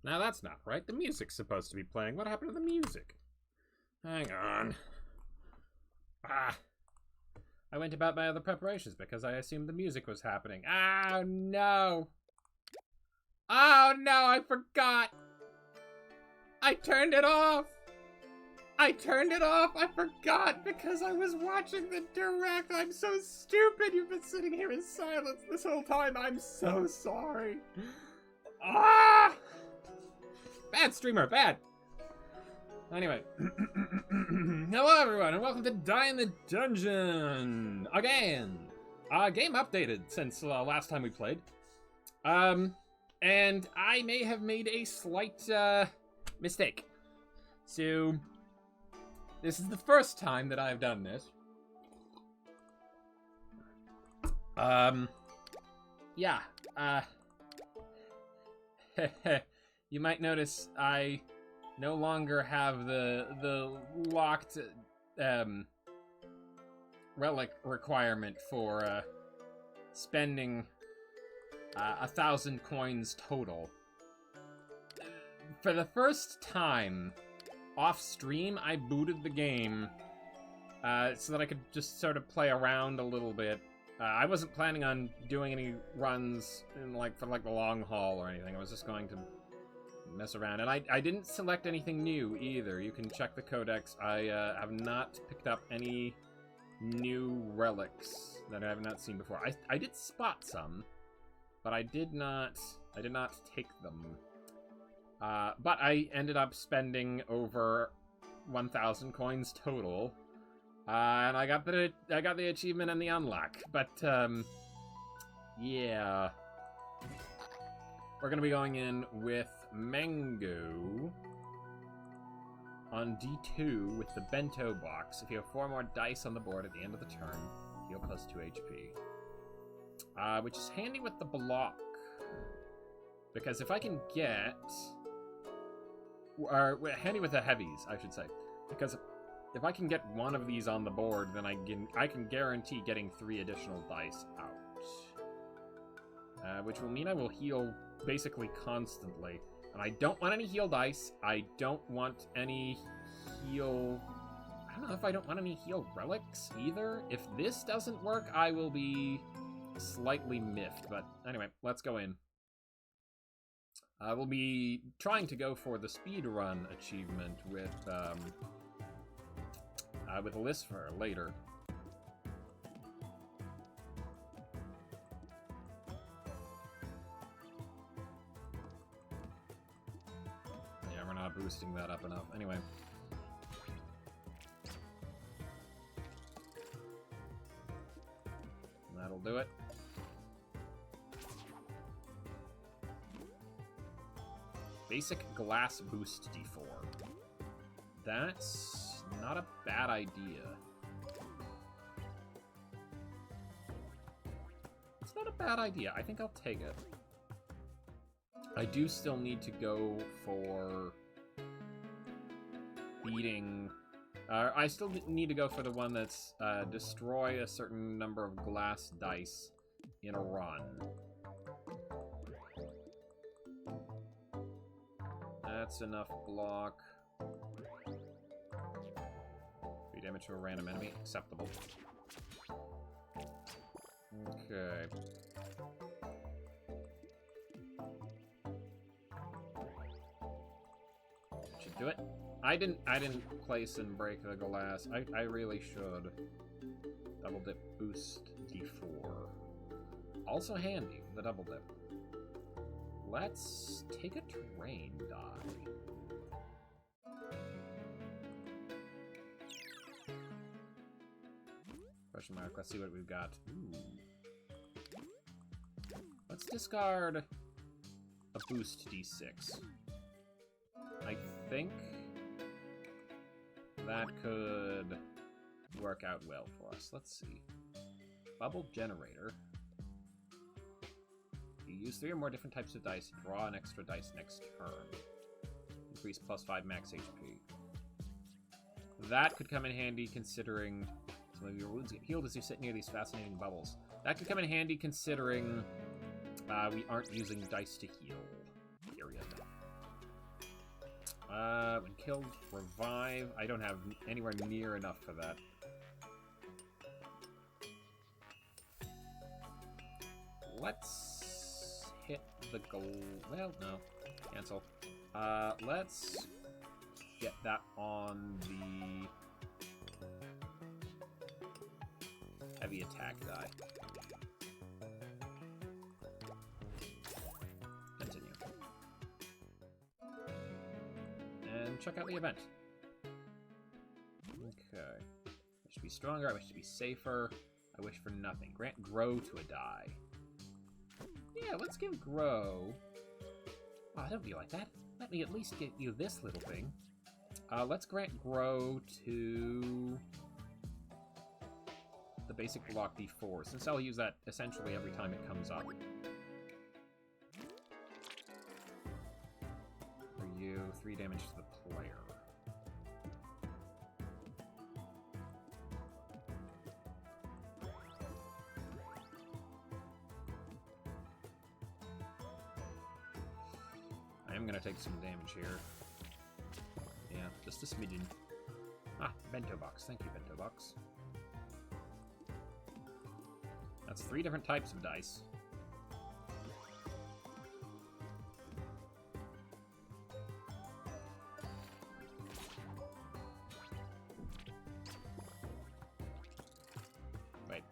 Now that's not right. The music's supposed to be playing. What happened to the music? Hang on. Ah. I went about my other preparations because I assumed the music was happening. Oh, no. Oh, no, I forgot. I turned it off. I forgot because I was watching the direct. I'm so stupid. You've been sitting here in silence this whole time. I'm so sorry. Ah! Bad streamer, bad. Anyway. Hello, everyone, and welcome to Die in the Dungeon again. Game updated since last time we played. And I may have made a slight mistake. So, this is the first time that I've done this. Yeah. You might notice I no longer have the locked relic requirement for spending 1,000 coins total. For the first time off stream, I booted the game so that I could just sort of play around a little bit. I wasn't planning on doing any runs for the long haul or anything. I was just going to mess around, and I didn't select anything new either. You can check the codex. I have not picked up any new relics that I have not seen before. I did spot some, but I did not take them. But I ended up spending over 1,000 coins total, and I got the achievement and the unlock. But yeah, we're gonna be going in with Mango on D2 with the bento box. If you have 4 more dice on the board at the end of the turn, heal plus 2 HP. Which is handy with the block, because if I can get, or handy with the heavies, I should say, because if I can get one of these on the board, then I can guarantee getting 3 additional dice out, which will mean I will heal basically constantly. And I don't want any heal dice. I don't want any heal... I don't know if I don't want any heal relics either. If this doesn't work, I will be slightly miffed. But anyway, let's go in. We'll be trying to go for the speedrun achievement with Lisver later. Not boosting that up enough. Anyway. That'll do it. Basic glass boost D4. That's not a bad idea. It's not a bad idea. I think I'll take it. I do still need to go for beating... I still need to go for the one that's destroy a certain number of glass dice in a run. That's enough block. 3 damage to a random enemy. Acceptable. Okay. Should do it. I didn't place and break the glass. I really should. Double dip boost D4. Also handy, the double dip. Let's take a terrain die. Question mark, let's see what we've got. Ooh. Let's discard a boost D6. I think that could work out well for us. Let's see. Bubble generator. You use 3 or more different types of dice. Draw an extra dice next turn. Increase +5 max HP. That could come in handy considering some of your wounds get healed as you sit near these fascinating bubbles. That could come in handy considering we aren't using dice to heal. Period. When killed, revive. I don't have anywhere near enough for that. Let's hit the goal. Well, no. Cancel. Let's get that on the heavy attack die. Continue. And check out the event. Okay. I wish to be stronger, I wish to be safer, I wish for nothing. Grant Grow to a die. Yeah, let's give Grow... Oh, don't be like that. Let me at least get you this little thing. Let's grant Grow to the basic block D4, since I'll use that essentially every time it comes up. For you, 3 damage to the player. I am gonna take some damage here. Yeah, just a smidgen. Ah, Bento Box. Thank you, Bento Box. That's 3 different types of dice. Wait.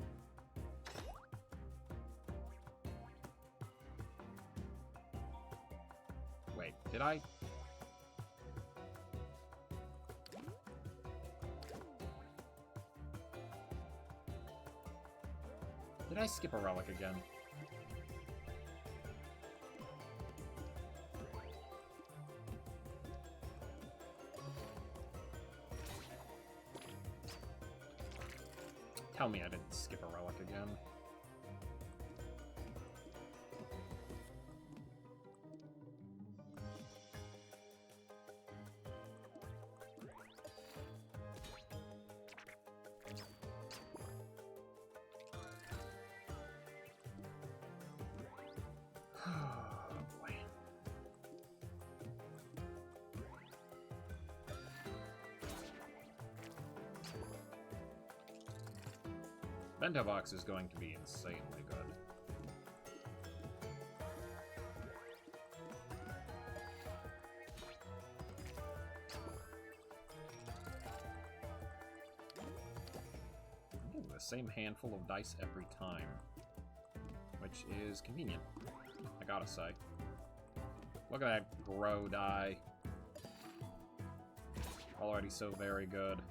Wait, did I? Did I skip a relic again? Tell me I didn't skip a relic again. Bento Box is going to be insanely good. I'm getting the same handful of dice every time, which is convenient, I gotta say. Look at that Grow die. Already so very good.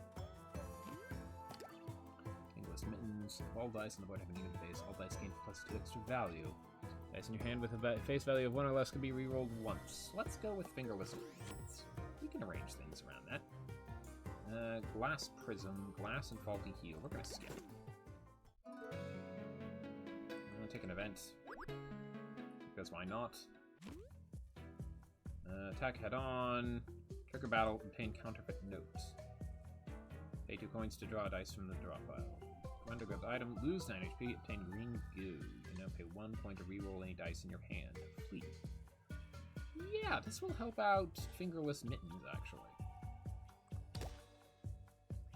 Mittens. All dice on the board have an even face. All dice gain +2 extra value. Dice in your hand with a face value of 1 or less can be rerolled once. Let's go with fingerless mittens. We can arrange things around that. Glass Prism, Glass and Faulty Heal. We're gonna skip. I'm gonna take an event. Because why not? Attack head on. Trigger battle, obtain counterfeit notes. Pay 2 coins to draw a dice from the draw pile. Undergrowth item, lose 9 HP, obtain green goo. You now pay 1 point to reroll any dice in your hand. Fleet. Yeah, this will help out fingerless mittens, actually.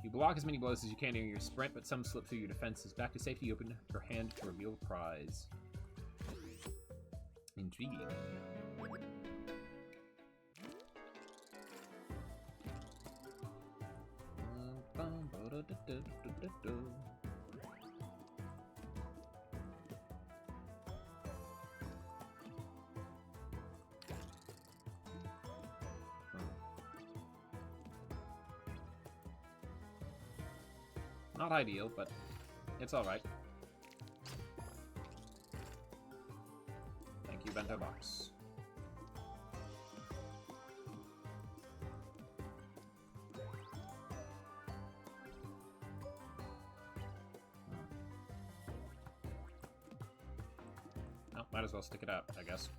You block as many blows as you can during your sprint, but some slip through your defenses. Back to safety, you open your hand to reveal the prize. Intriguing. Not ideal, but it's alright. Thank you, Bento Box. Well, might as well stick it out, I guess.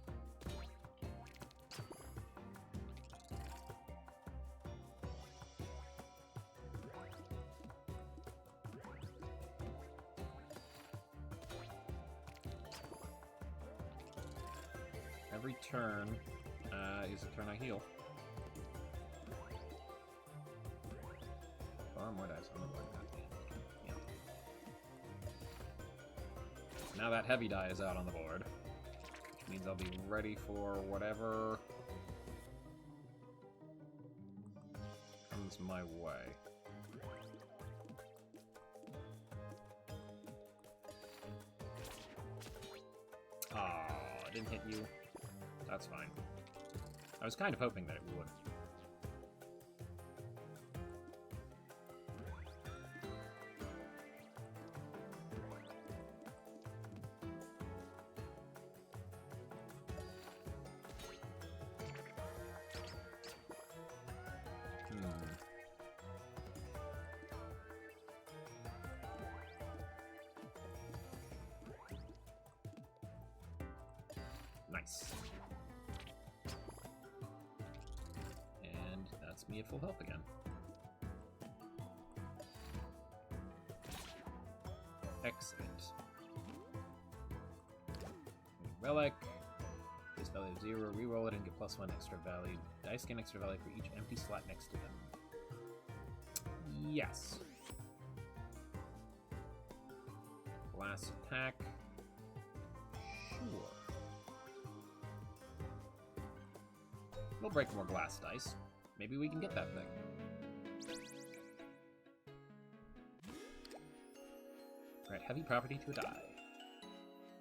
Every turn is a turn I heal. Now that heavy die is out on the board, which means I'll be ready for whatever comes my way. Oh, it didn't hit you. That's fine. I was kind of hoping that it would. Nice. And that's me at full health again. Excellent. Relic. This value of 0. Reroll it and get +1 extra value. Dice gain extra value for each empty slot next to them. Yes. Glass attack. Sure. We'll break more glass dice. Maybe we can get that thing. Grant heavy property to a die.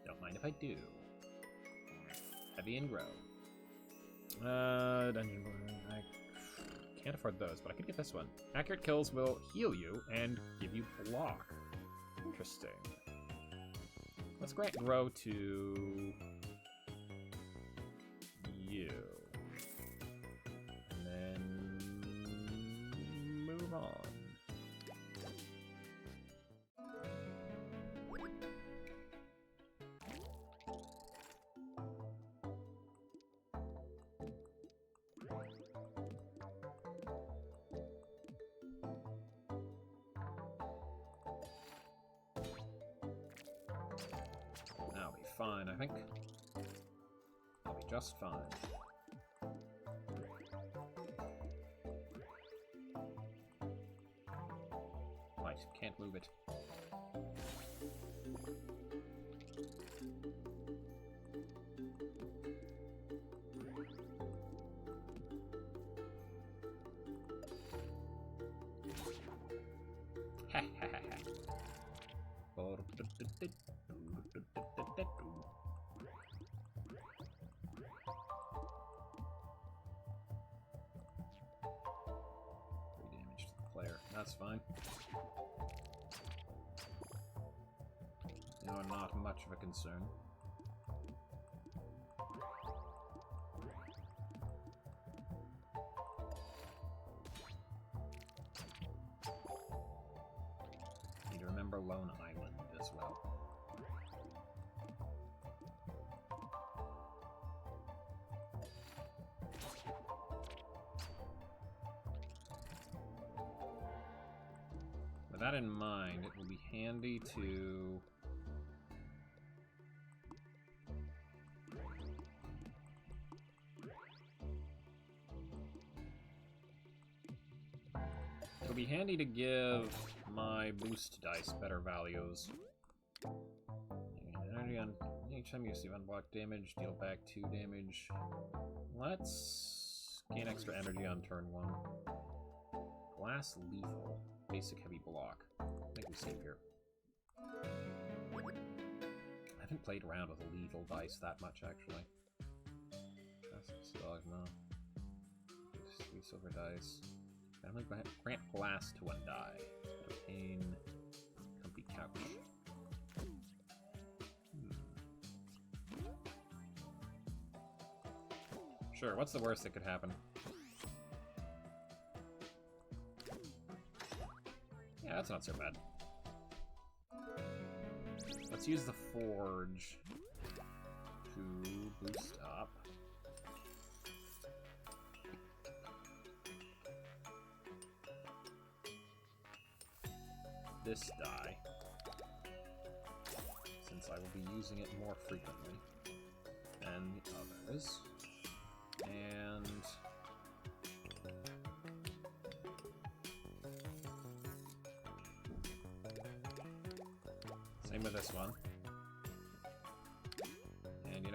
Don't mind if I do. Heavy and grow. Dungeon. I can't afford those, but I could get this one. Accurate kills will heal you and give you block. Interesting. Let's grant grow to you. And then move on. I'll be fine, I think. I'll be just fine. Right, can't move it. Ha ha ha ha. Damage to the player. That's fine. You know, not much of a concern. Need to remember Lone Island as well. With that in mind, it will be handy to give my boost dice better values. Energy on each time you receive unblocked damage, deal back 2 damage. Let's gain extra energy on turn 1. Glass lethal. Basic heavy block. I think we save here. I haven't played around with lethal dice that much, actually. That's no. 3 silver dice. Family grant glass to one die. Obtain comfy couch. Sure, what's the worst that could happen? Yeah, that's not so bad. Let's use the forge to boost up. This die, since I will be using it more frequently than the others. And same with this one.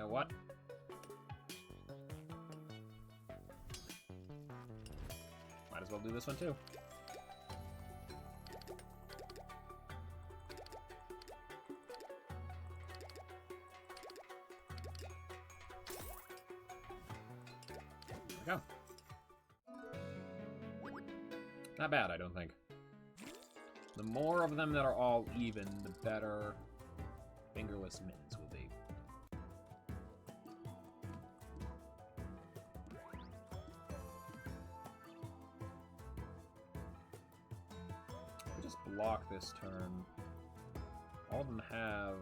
know what? Might as well do this one too. There we go. Not bad, I don't think. The more of them that are all even, the better fingerless mittens will be. If we just block this turn, all of them have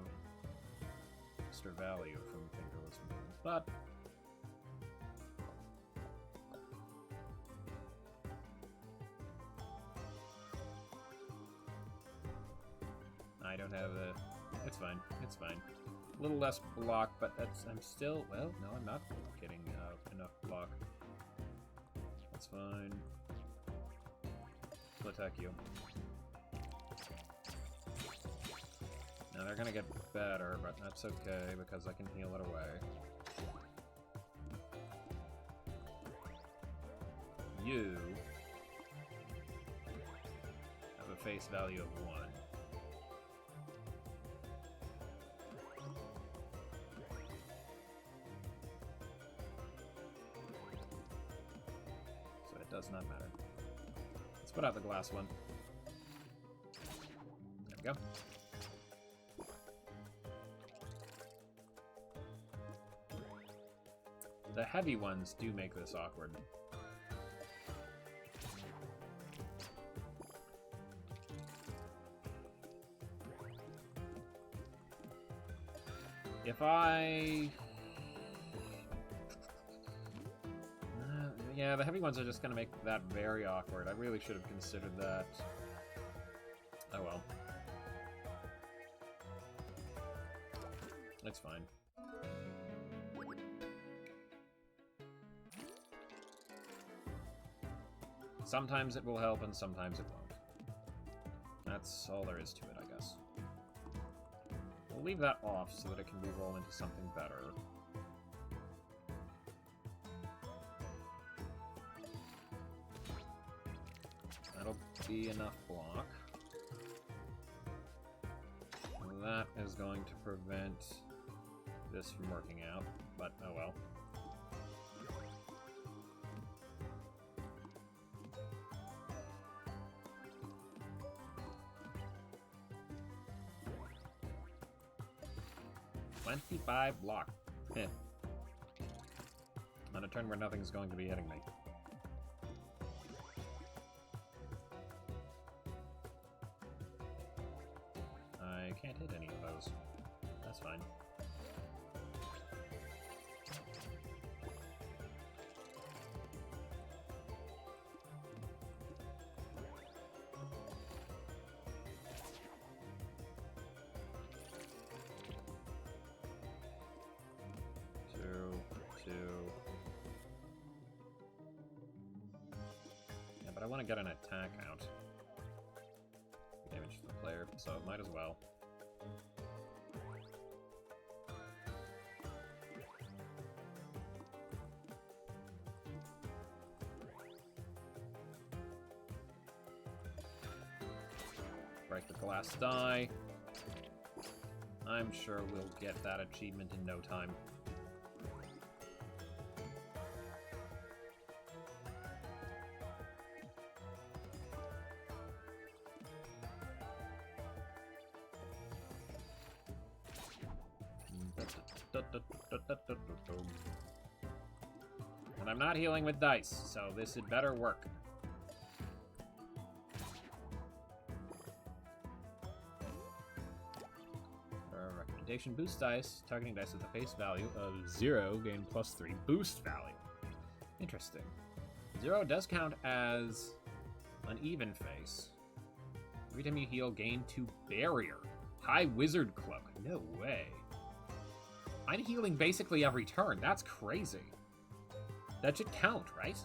extra value from fingerless mittens, but I don't have a... It's fine. It's fine. A little less block, but that's... I'm still... Well, no, I'm not getting enough block. That's fine. I'll attack you. Now they're gonna get better, but that's okay, because I can heal it away. You have a face value of 1. Does not matter. Let's put out the glass one. There we go. The heavy ones do make this awkward. If I... Yeah, the heavy ones are just going to make that very awkward. I really should have considered that. Oh well. It's fine. Sometimes it will help and sometimes it won't. That's all there is to it, I guess. We'll leave that off so that it can re-roll into something better. Be enough block. That is going to prevent this from working out, but oh well. $25 block. Heh. On a turn where nothing's going to be hitting me. I can't hit any of those. That's fine. Two. Yeah, but I want to get an attack out. Damage to the player, so might as well. Break the glass die. I'm sure we'll get that achievement in no time. And I'm not healing with dice, so this had better work. Recommendation: boost dice. Targeting dice with a face value of 0 gain +3 boost value. Interesting. 0 does count as an even face. Every time you heal, gain 2 barrier. High wizard cloak. No way. I'm healing basically every turn. That's crazy. That should count, right?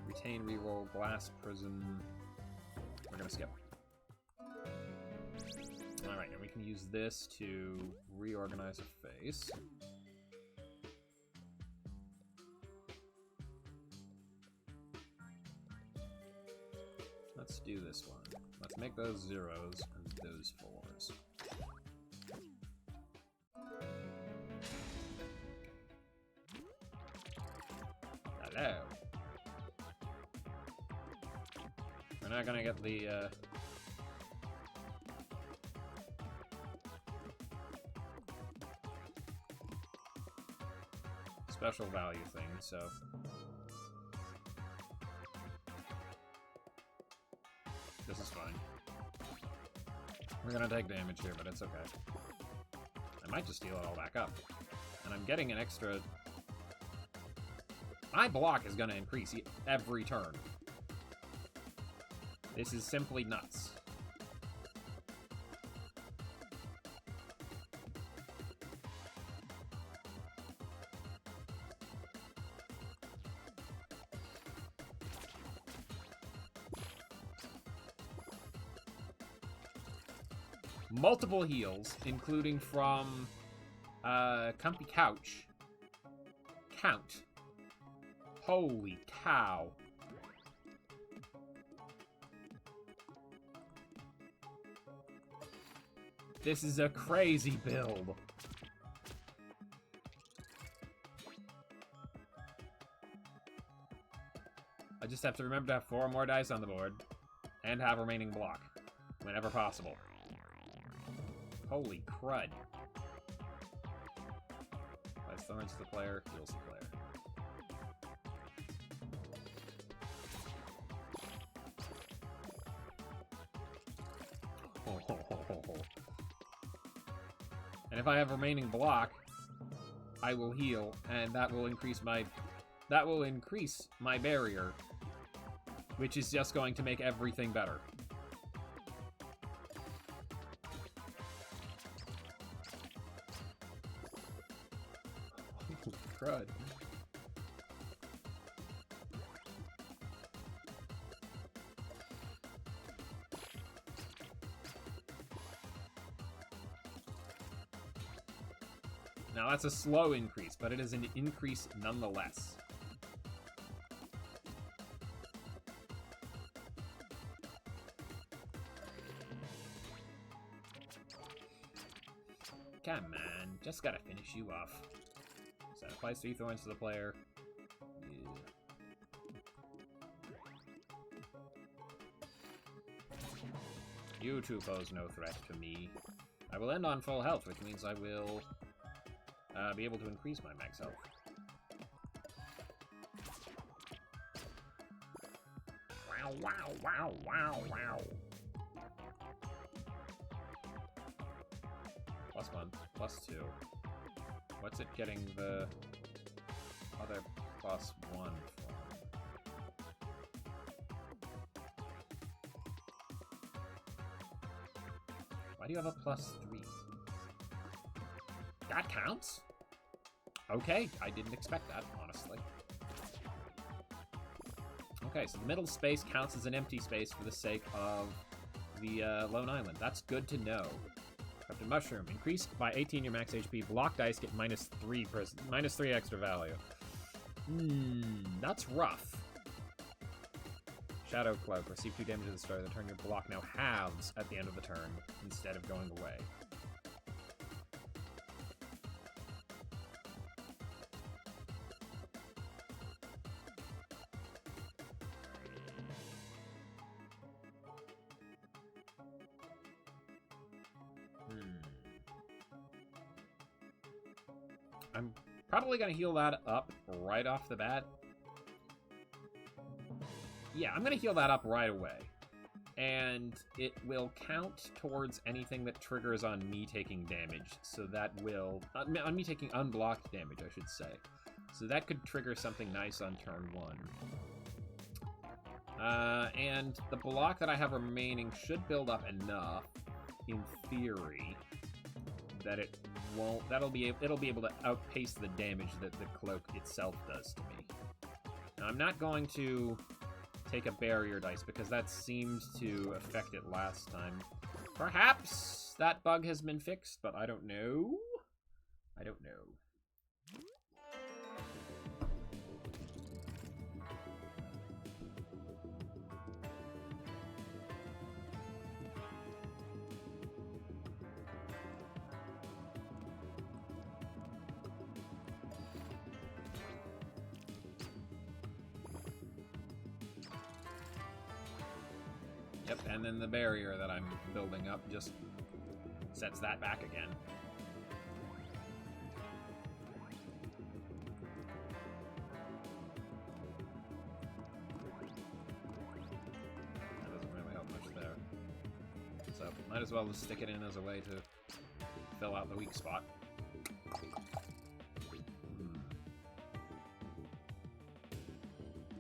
Retain, reroll, glass, prism. We're gonna skip. Alright, now we can use this to reorganize a face. do this one. Let's make those 0s and those 4s. Hello. We're not gonna get the, special value thing, so... This is fine. We're gonna take damage here, but it's okay. I might just steal it all back up. And I'm getting an extra... My block is gonna increase every turn. This is simply nuts. Multiple heals, including from Comfy Couch. Count. Holy cow. This is a crazy build. I just have to remember to have 4 more dice on the board and have remaining block whenever possible. Holy crud. Applies thorns to the player, heals the player. And if I have remaining block, I will heal, and that will increase my barrier, which is just going to make everything better. Crud. Now that's a slow increase, but it is an increase nonetheless. Come on, just gotta finish you off. So that applies 3 thorns to the player. Yeah. You two pose no threat to me. I will end on full health, which means I will be able to increase my max health. Wow, wow, wow, wow, wow. +1, +2. What's it getting the other +1 from? Why do you have a +3? That counts? Okay, I didn't expect that, honestly. Okay, so the middle space counts as an empty space for the sake of the Lone Island. That's good to know. Captain Mushroom, increased by 18 your max HP. Block dice get -3 extra value. That's rough. Shadow Cloak, receive 2 damage at the start of the turn. Your block now halves at the end of the turn instead of going away. I'm probably going to heal that up right off the bat. Yeah, I'm going to heal that up right away. And it will count towards anything that triggers on me taking damage. So that will... on me taking unblocked damage, I should say. So that could trigger something nice on turn 1. And the block that I have remaining should build up enough, in theory, that it won't... it'll be able to outpace the damage that the cloak itself does to me. Now, I'm not going to take a barrier dice because that seemed to affect it last time. Perhaps that bug has been fixed, but I don't know. I don't know. Yep, and then the barrier that I'm building up just sets that back again. That doesn't really help much there. So, might as well just stick it in as a way to fill out the weak spot.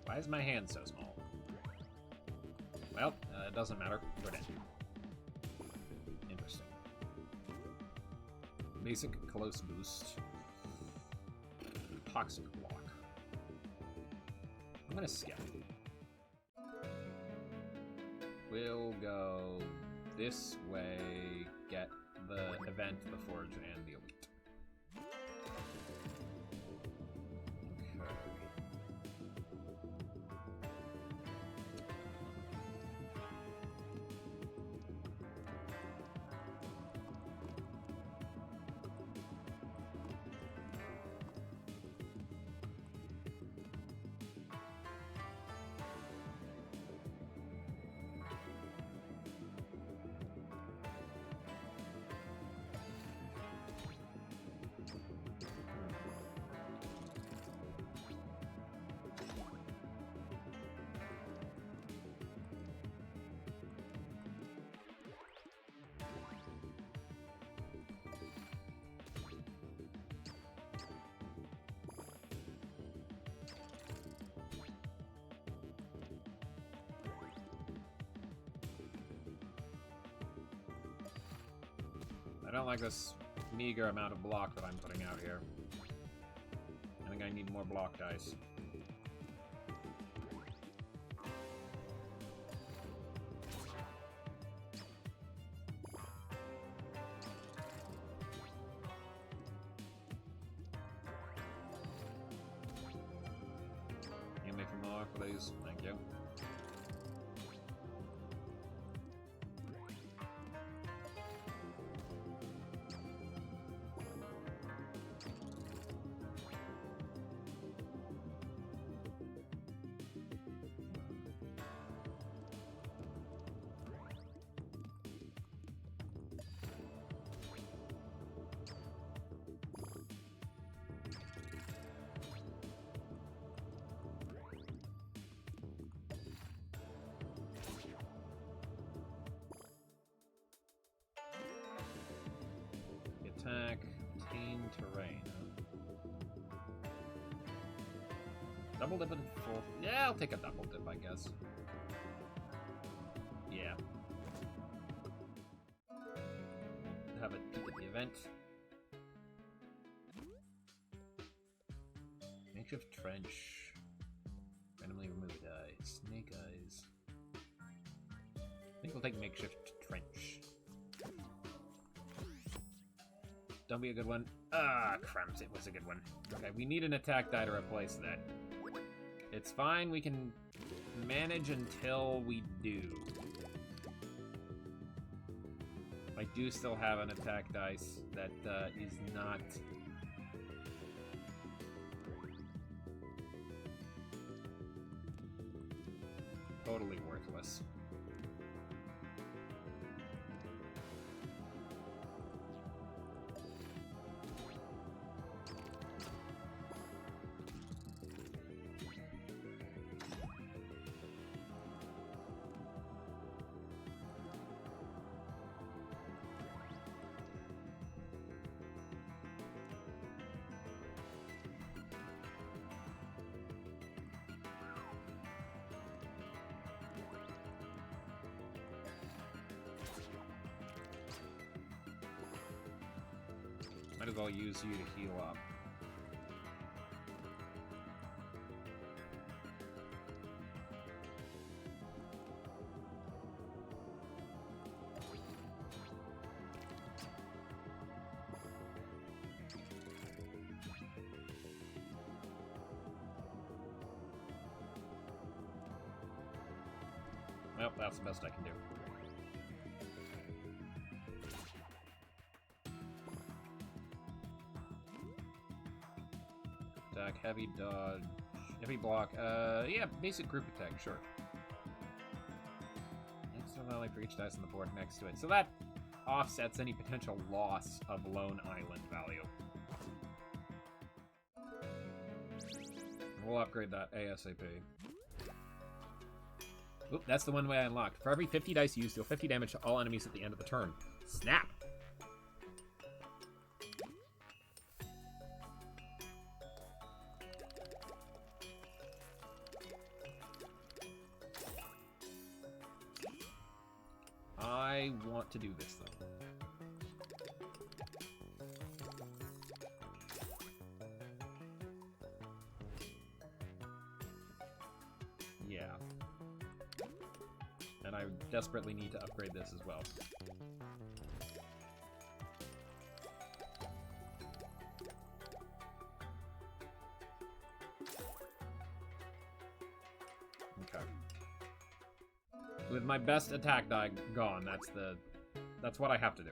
Why is my hand so small? Well, it doesn't matter. Put it in. Interesting. Basic close boost. Toxic block. I'm gonna skip. We'll go this way, get the event, the Forge, and the Elite. I don't like this meager amount of block that I'm putting out here. I think I need more block dice. Give me some more, please. Thank you. Attack, obtain terrain. Double dip and full. Yeah, I'll take a double dip, I guess. Yeah. Have a peek at the event. Makeshift trench. Randomly remove a die. Snake eyes. I think we'll take makeshift trench. Don't be a good one. Ah, crumbs, it was a good one. Okay, we need an attack die to replace that. It's fine, we can manage until we do. I do still have an attack dice that is not... totally worthless. Might as well use you to heal up. Well, that's the best I can do. Attack, heavy dodge, heavy block. Yeah, basic group attack, sure. Extra only for each dice on the board next to it. So that offsets any potential loss of Lone Island value. We'll upgrade that ASAP. Oop, that's the one way I unlocked. For every 50 dice used, deal 50 damage to all enemies at the end of the turn. Snap! I want to do this, though. Yeah. And I desperately need to upgrade this as well. Okay. With my best attack die gone, that's what I have to do.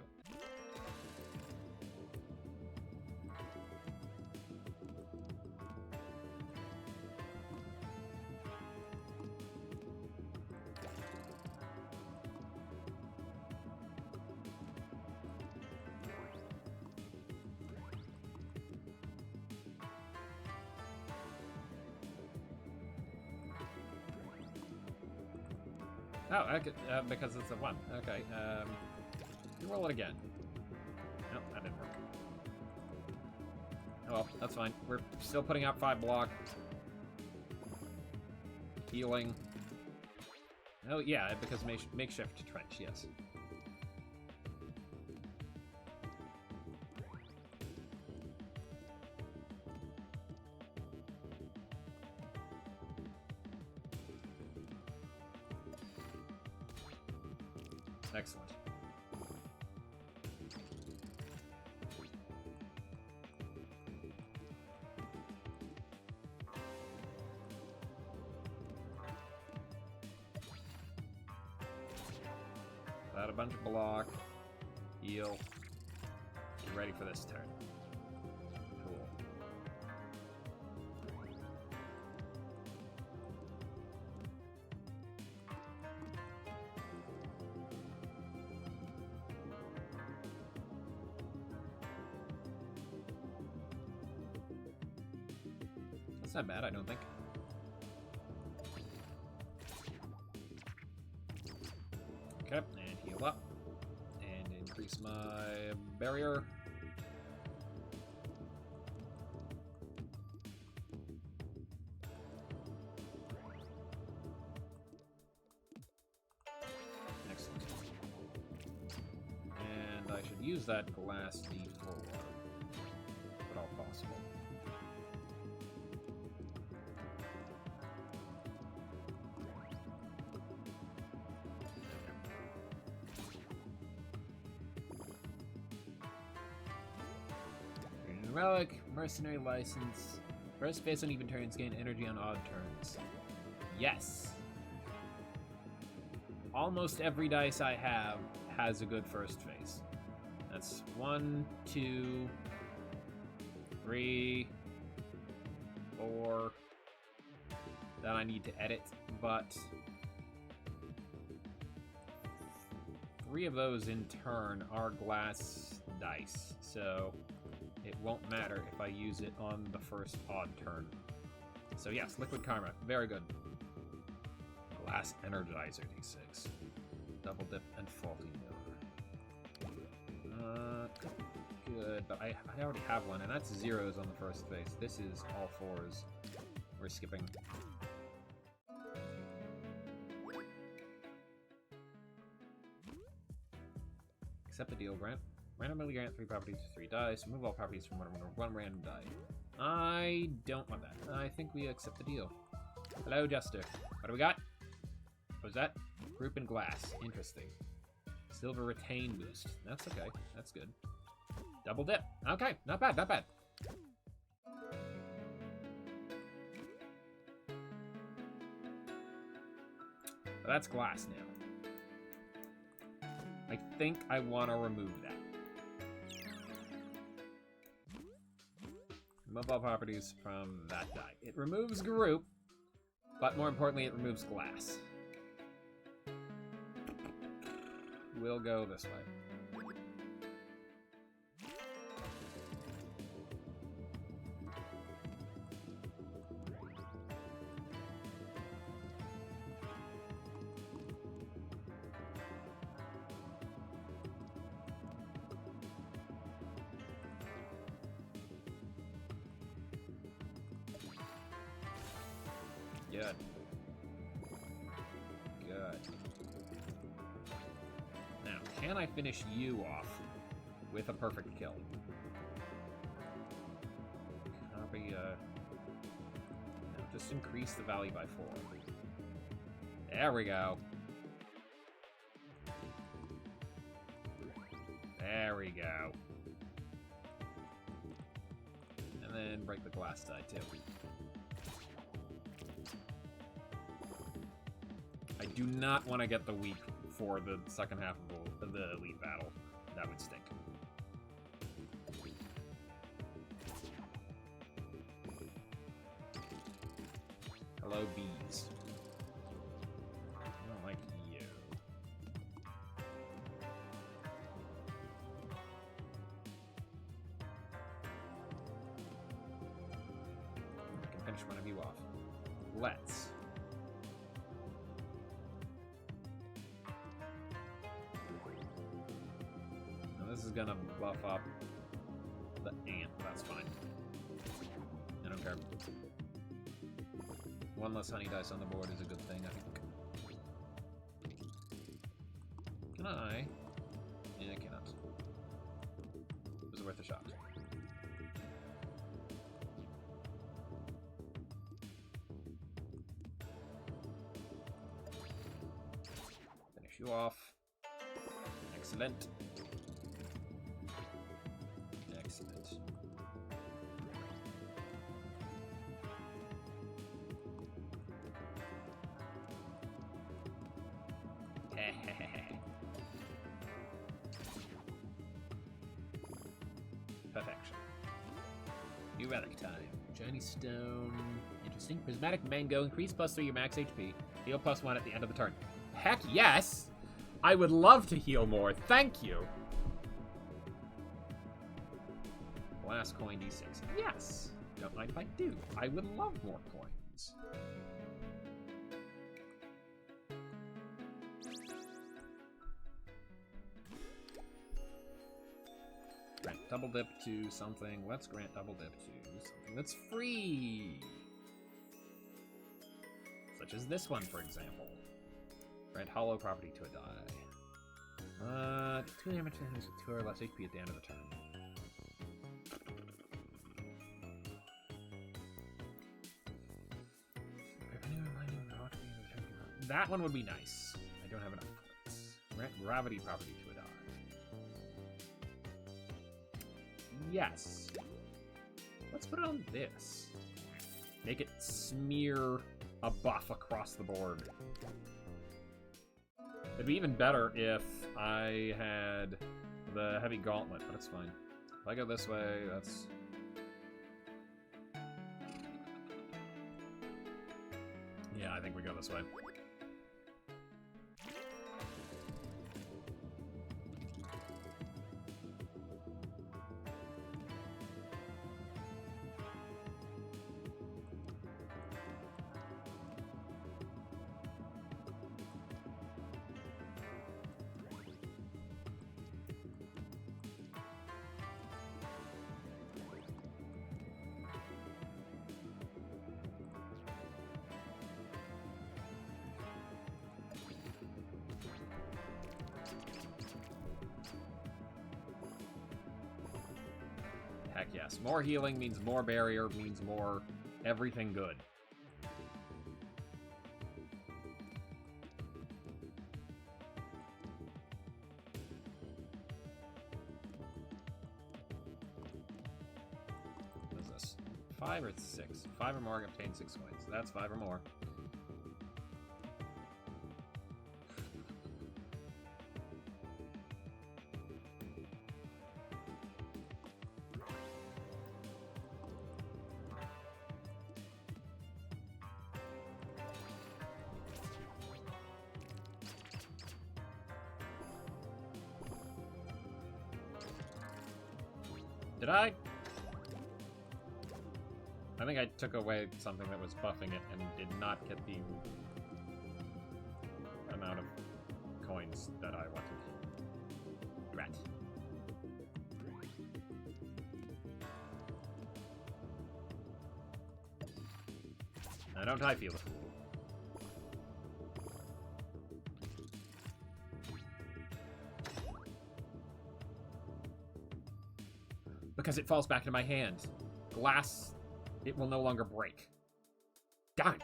Oh, okay, because it's a 1. Okay, you roll it again. No, that didn't work. Oh well, that's fine. We're still putting out 5 block. Healing. Oh yeah, because makeshift trench, yes. Excellent. Add a bunch of block. Heal. Get ready for this turn. Cool. That's not bad, I don't think. Okay, and heal up. And increase my barrier. Excellent. And I should use that glass D4, if at all possible. Relic, Mercenary License. First phase on even turns, gain energy on odd turns. Yes. Almost every dice I have has a good first phase. That's 1, 2, 3, 4. That I need to edit, but 3 of those in turn are glass dice, so it won't matter if I use it on the first odd turn. So yes, Liquid Karma, very good. Glass Energizer D6. Double Dip and Faulty Node. Good, but I already have one, and that's 0s on the first phase. This is all 4s. We're skipping. Accept the deal, grant. Randomly grant 3 properties to 3 dice. Remove all properties from one random die. I don't want that. I think we accept the deal. Hello, Jester. What do we got? What was that? Group and glass. Interesting. Silver retain boost. That's okay. That's good. Double dip. Okay, not bad, not bad. But that's glass now. I think I want to remove that. Remove all properties from that die. It removes group, but more importantly, it removes glass. we'll go this way. Good. Good. Now, can I finish you off with a perfect kill? Copy, no, just increase the value by 4. There we go. There we go. And then break the glass side, too. I do not want to get the weak for the second half of the elite battle. That would stink. Hello, bees. I don't like you. I can finish one of you off. Let's. This is gonna buff up the ant, that's fine. I don't care. One less honey dice on the board is a good thing, I think. Can I? Yeah, I cannot. It was worth a shot. Finish you off. Excellent. Perfection. New relic time. Shiny stone. Interesting. Prismatic mango. Increase +3 your max HP. Heal +1 at the end of the turn. Heck yes! I would love to heal more. Thank you. Last coin D6. Yes! Don't mind if I do. I would love more coins. Grant double dip to something. Let's grant double dip to something that's free. Such as this one, for example. Grant hollow property to a die. 2 damage with 2 or less HP at the end of the turn. That one would be nice. I don't have enough points. Grant gravity property to a die. Yes. Let's put it on this. Make it smear a buff across the board. It'd be even better if I had the heavy gauntlet, but it's fine. If I go this way, that's... Yeah, I think we go this way. Heck yes. More healing means more barrier, means more everything good. What is this? 5 or 6? 5 or more, obtain 6 coins. That's 5 or more. Did I? I think I took away something that was buffing it and did not get the amount of coins that I wanted. Drat. Now don't I feel it? Because it falls back into my hand. Glass, it will no longer break. Darn.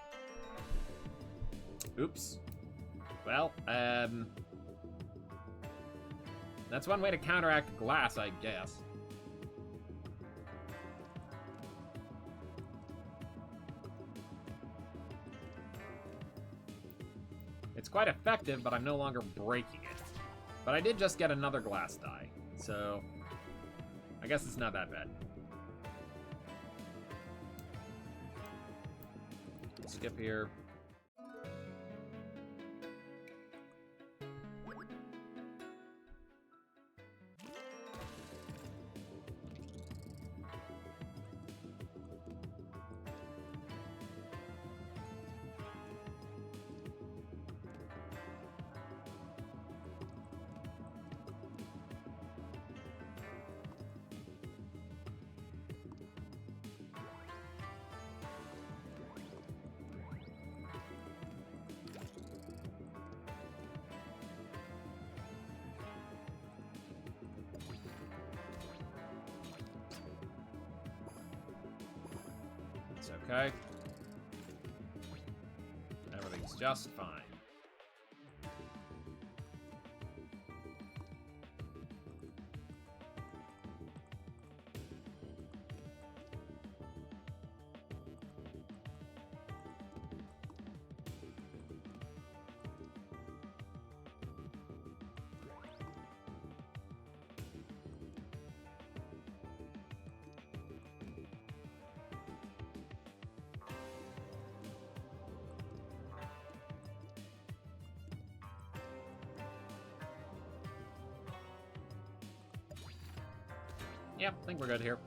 Oops. Well, that's one way to counteract glass, I guess. It's quite effective, but I'm no longer breaking it. But I did just get another glass die, so I guess it's not that bad. Skip here. It's okay. Everything's just fine. Yep, I think we're good here.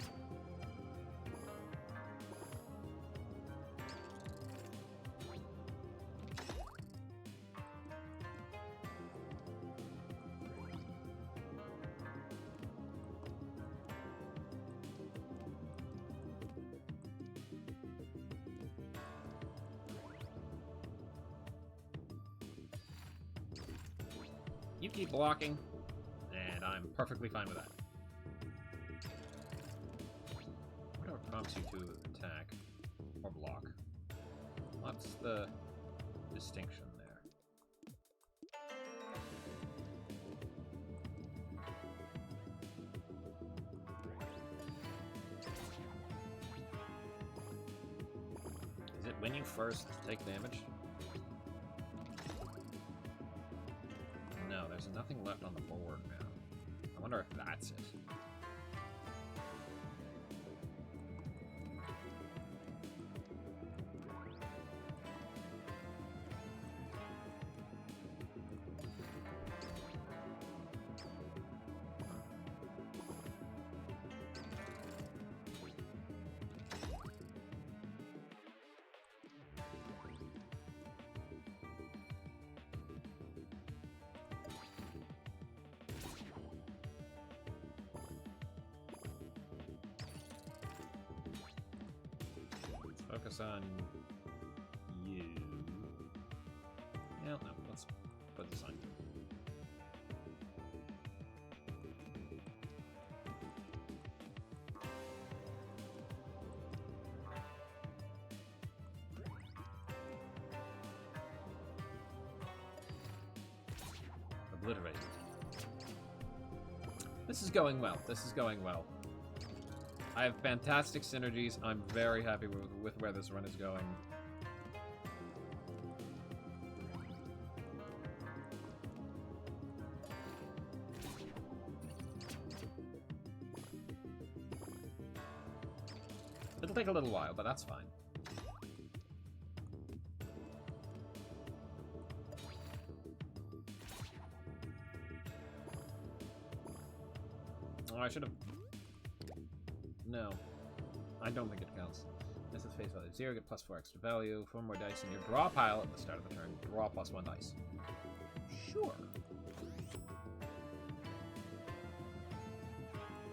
You keep blocking, and I'm perfectly fine with that. Whatever prompts you to attack or block. What's the distinction there? Is it when you first take damage? No, there's nothing left on the board now. I wonder if that's it. Focus on you. Yeah, no, let's put this on you. Obliterated. This is going well. This is going well. I have fantastic synergies. I'm very happy with where this run is going. It'll take a little while, but that's fine. Oh, I should have No. I don't think it counts. This is face value 0, get plus 4 extra value. 4 more dice in your draw pile at the start of the turn. Draw plus 1 dice. Sure.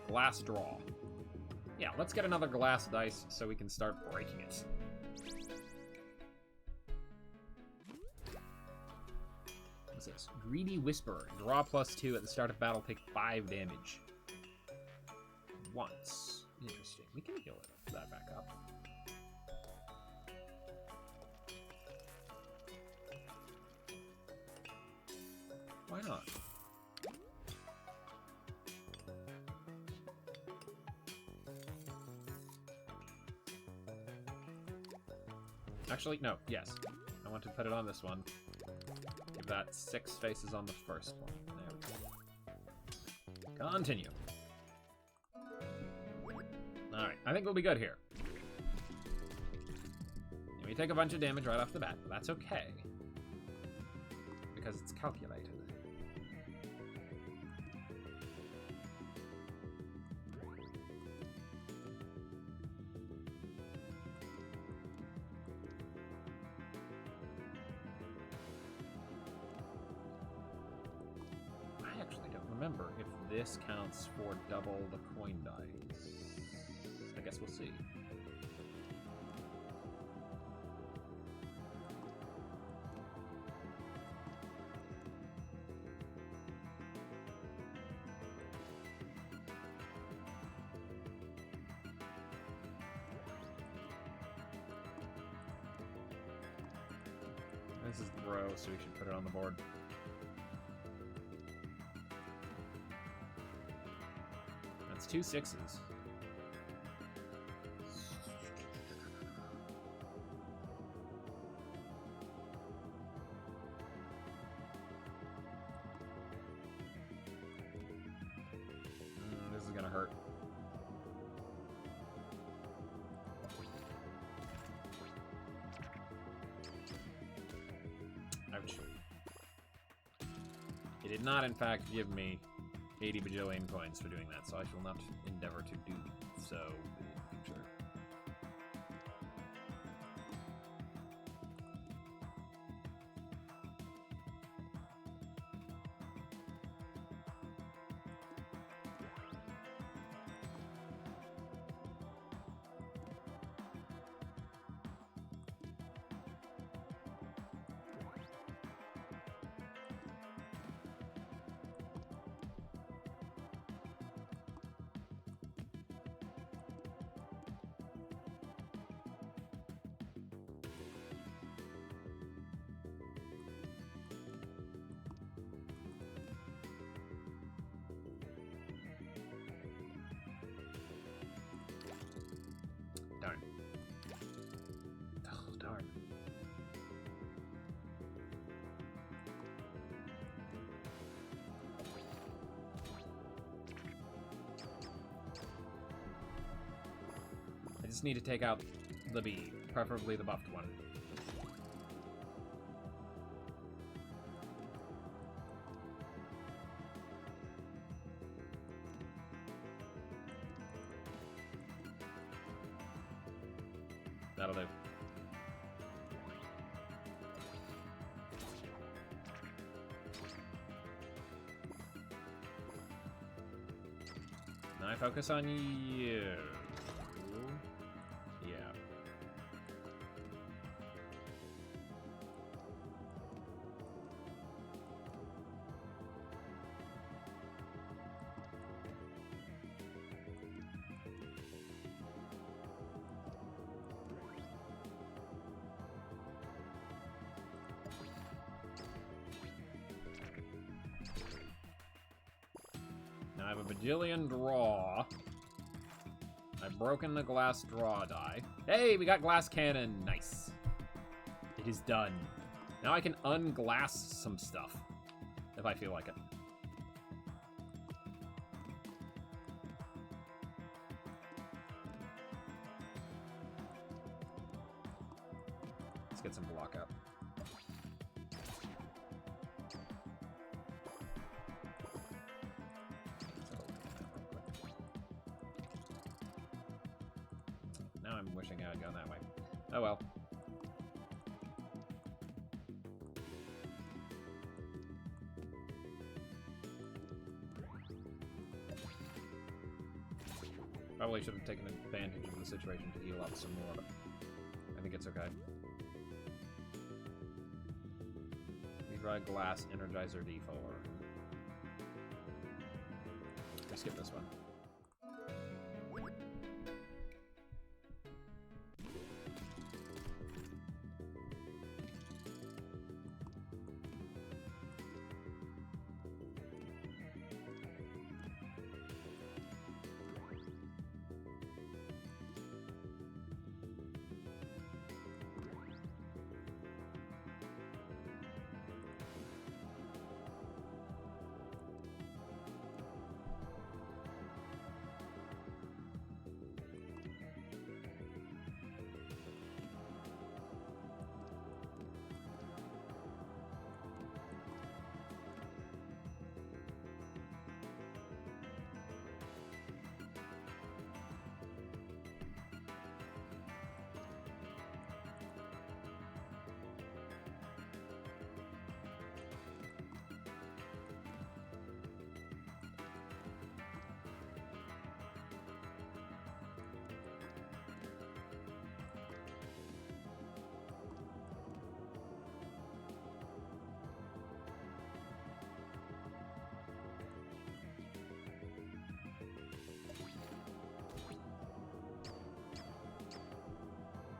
Glass draw. Yeah, let's get another glass dice so we can start breaking it. What's this? Greedy Whisperer. Draw plus 2 at the start of battle. Take 5 damage. Once. Interesting. We can heal that back up. Why not? Actually, no. Yes. I want to put it on this one. Give that 6 faces on the first one. There we go. Continue. Alright, I think we'll be good here. And we take a bunch of damage right off the bat, but that's okay. Because it's calculated. I actually don't remember if this counts for double the coin dice. I guess we'll see. This is gross, so we should put it on the board. That's 2 6s. This is gonna hurt. Ouch. It did not, in fact, give me 80 bajillion coins for doing that, so I shall not endeavor to do so in the future. Darn. Oh, darn. I just need to take out the bee, preferably the buffed one. That'll do. Now I focus on you. Yeah. Now I have a bajillion draw. I've broken the glass draw die. Hey, we got glass cannon. Nice. It is done. Now I can unglass some stuff, if I feel like it. Let's get some block up. Now I'm wishing I had gone that way. Oh well. Probably should have taken advantage of the situation to heal up some more, but I think it's okay. Redride Glass, Energizer D4. Let's skip this one.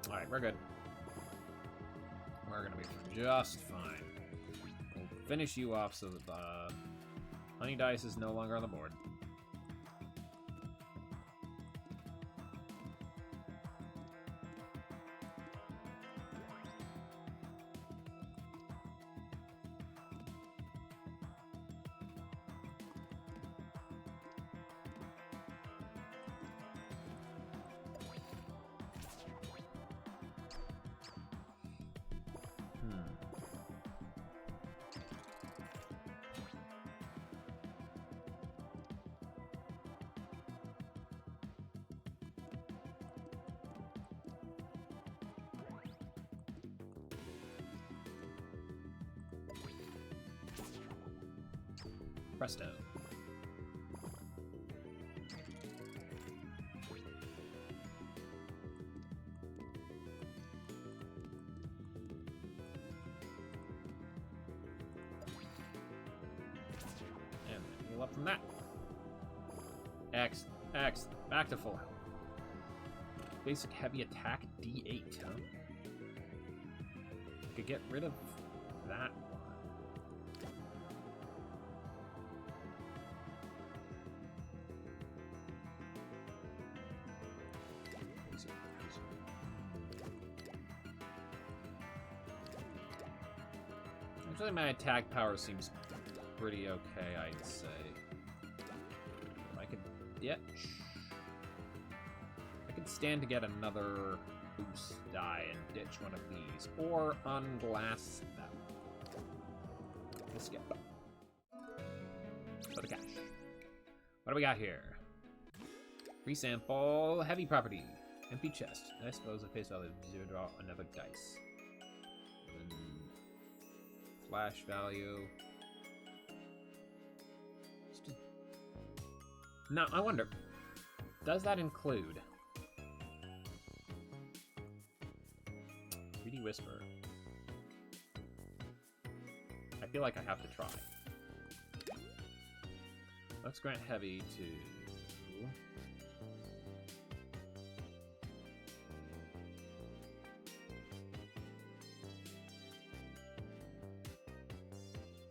Alright, we're good. We're gonna be just fine. We'll finish you off so that Honey Dice is no longer on the board. Presto. And heal up from that. X, back to full health. Basic heavy attack D8, huh? I could get rid of that. Actually, my attack power seems pretty okay, I'd say. I could, yeah. I could stand to get another boost die and ditch one of these, or unglass them. We'll skip. For the cash. What do we got here? Free sample, heavy property, empty chest. I suppose at face value, 0 draw another dice. Flash value. Now, I wonder, does that include Greedy Whisper? I feel like I have to try. Let's grant heavy to...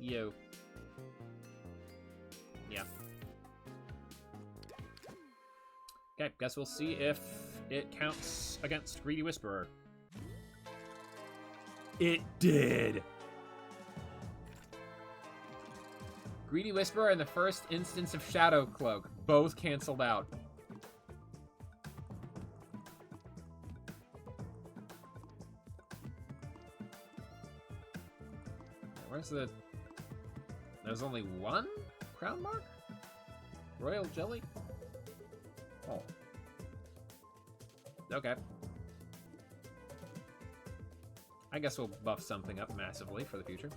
Yo. Yeah. Okay, guess we'll see if it counts against Greedy Whisperer. It did! Greedy Whisperer and the first instance of Shadow Cloak both canceled out. Where's the... There's only one crown mark? Royal Jelly? Oh. Okay. I guess we'll buff something up massively for the future.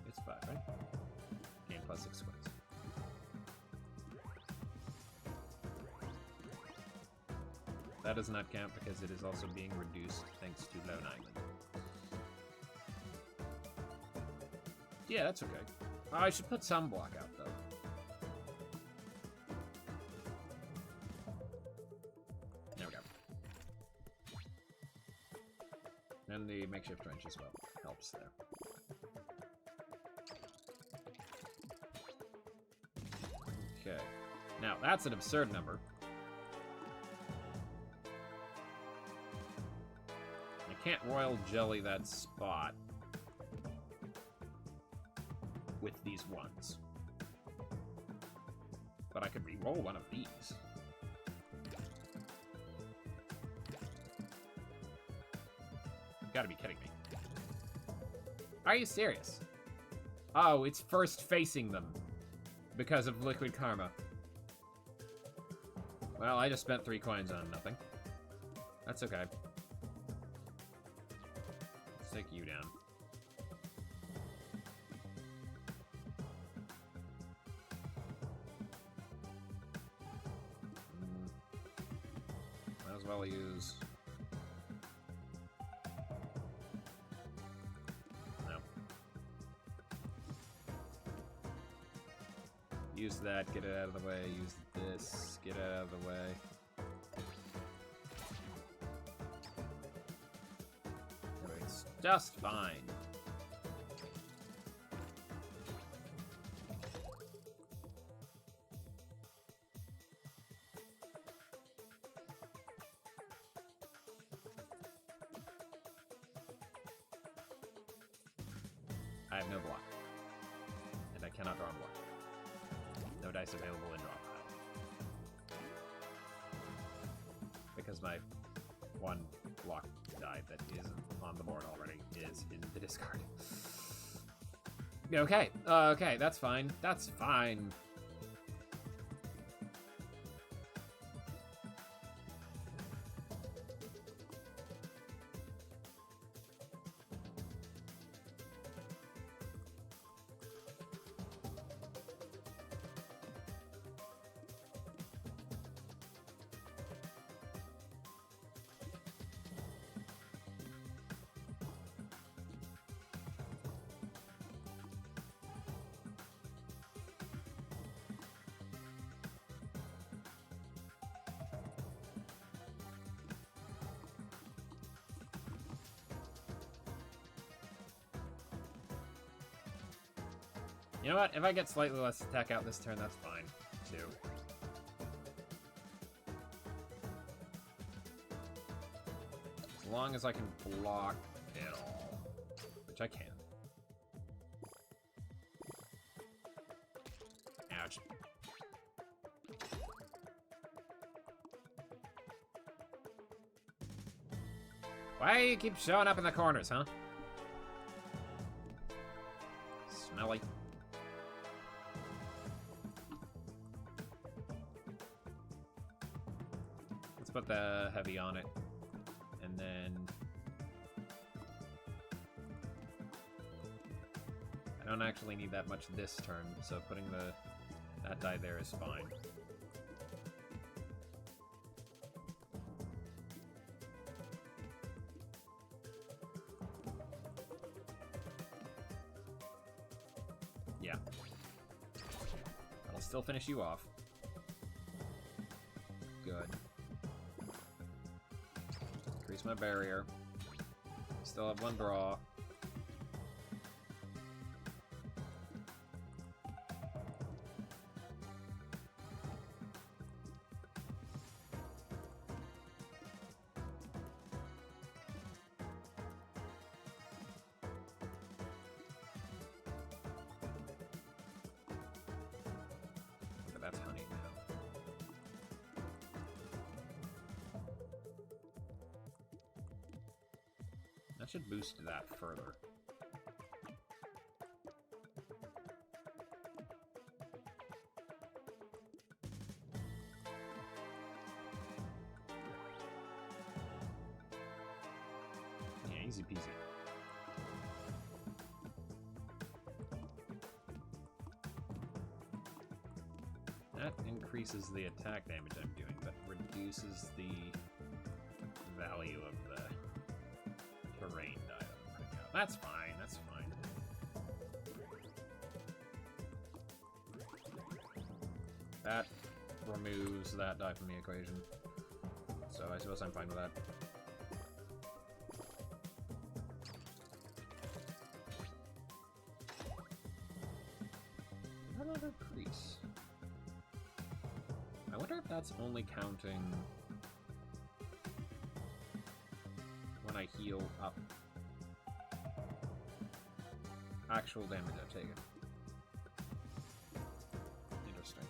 It's 5, right? Gain plus 6 coins. That does not count because it is also being reduced thanks to Lone Island. Yeah, that's okay. I should put some block out, though. There we go. And the makeshift trench as well helps there. Okay. Now, that's an absurd number. Can't royal jelly that spot with these ones. But I could re-roll one of these. You gotta be kidding me. Are you serious? Oh, it's first facing them because of liquid karma. Well, I just spent 3 coins on nothing. That's okay. Take you down. Might as well use... No. Use that, get it out of the way. Use this, get it out of the way. Just fine. I have no block. And I cannot draw a block. No dice available in draw pile. Because my one block die that isn't on the board already is in the discard. Okay, okay, that's fine. That's fine. You know what? If I get slightly less attack out this turn, that's fine, too. As long as I can block it all. Which I can. Ouch. Why do you keep showing up in the corners, huh? Smelly. Put the heavy on it, and then I don't actually need that much this turn, so putting that die there is fine. Yeah, that'll still finish you off. Good. Increase my barrier. Still have 1 draw. But that's honey now. That should boost that further. Yeah, easy peasy. That increases the attack damage I'm doing, but reduces the value of the terrain item. That's fine, that's fine. That removes that die from the equation. So I suppose I'm fine with that. Another crease. I wonder if that's only counting when I heal up. Actual damage I've taken. Interesting.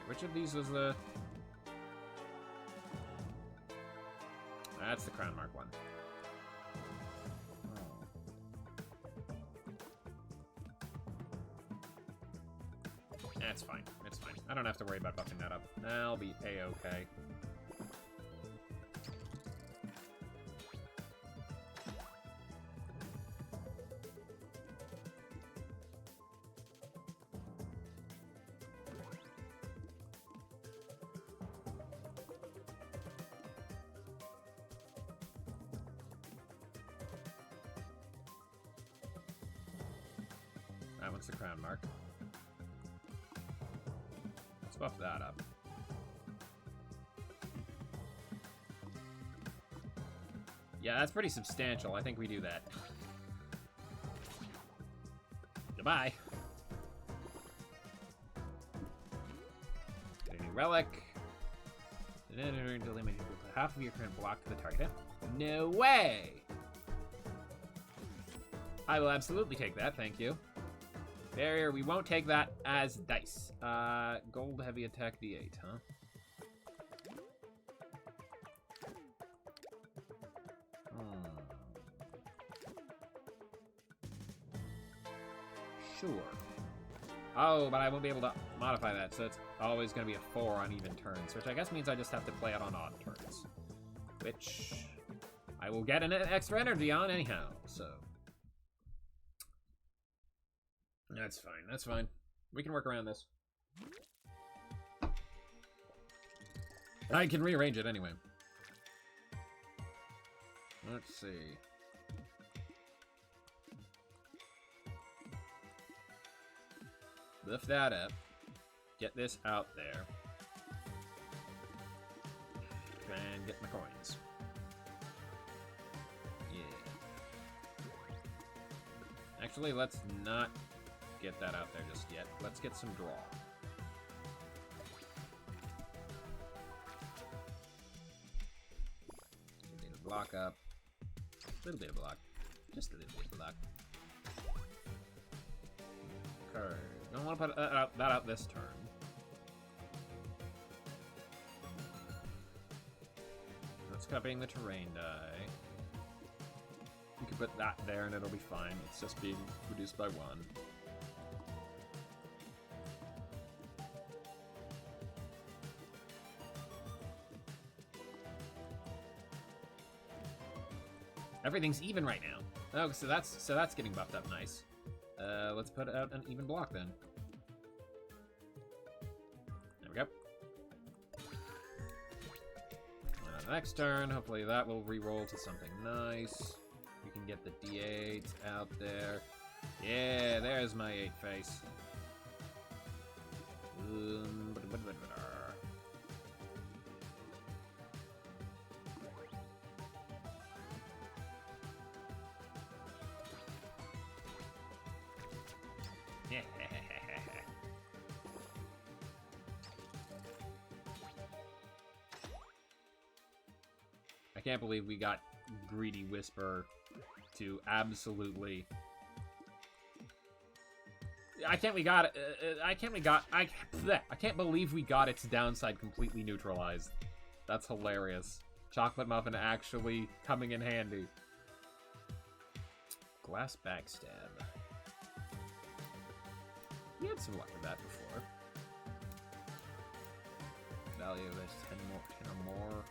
Which of these was the... That's the crown mark one. Oh. That's fine. It's fine. I don't have to worry about buffing that up. I'll be a-okay. That one's the crown mark. Let's buff that up. Yeah, that's pretty substantial. I think we do that. Goodbye. Get a new relic. Half of your current block to the target. No way! I will absolutely take that, thank you. Barrier, we won't take that as dice. Gold heavy attack D8, huh? Sure. Oh, but I won't be able to modify that, so it's always going to be a 4 on even turns, which I guess means I just have to play it on odd turns. Which I will get an extra energy on anyhow, so... That's fine, that's fine. We can work around this. I can rearrange it anyway. Let's see. Lift that up. Get this out there. And get my coins. Yeah. Actually, let's not get that out there just yet. Let's get some draw. A bit of block up. A little bit of block. Just a little bit of block. Okay. Don't want to put that out this turn. That's copying the terrain die. You can put that there and it'll be fine. It's just being reduced by 1. Everything's even right now. Oh, so that's getting buffed up nice. Let's put out an even block then. There we go. And the next turn, hopefully that will re-roll to something nice. We can get the D8 out there. Yeah, there's my 8 face. can't believe we got Greedy Whisper to absolutely... I can't believe we got its downside completely neutralized. That's hilarious. Chocolate Muffin actually coming in handy. Glass Backstab. We had some luck with that before. Value of this 10 or more.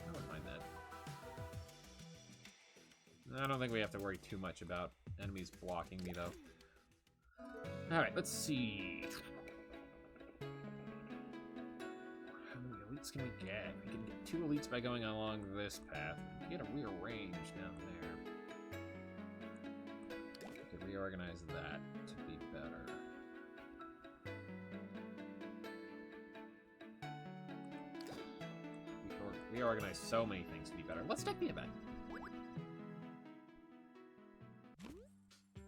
I wouldn't mind that. I don't think we have to worry too much about enemies blocking me, though. Alright, let's see. How many elites can we get? We can get 2 elites by going along this path. We get a rearrange down there. We could reorganize that to be better. We can reorganize so many things to be better. Let's take the event.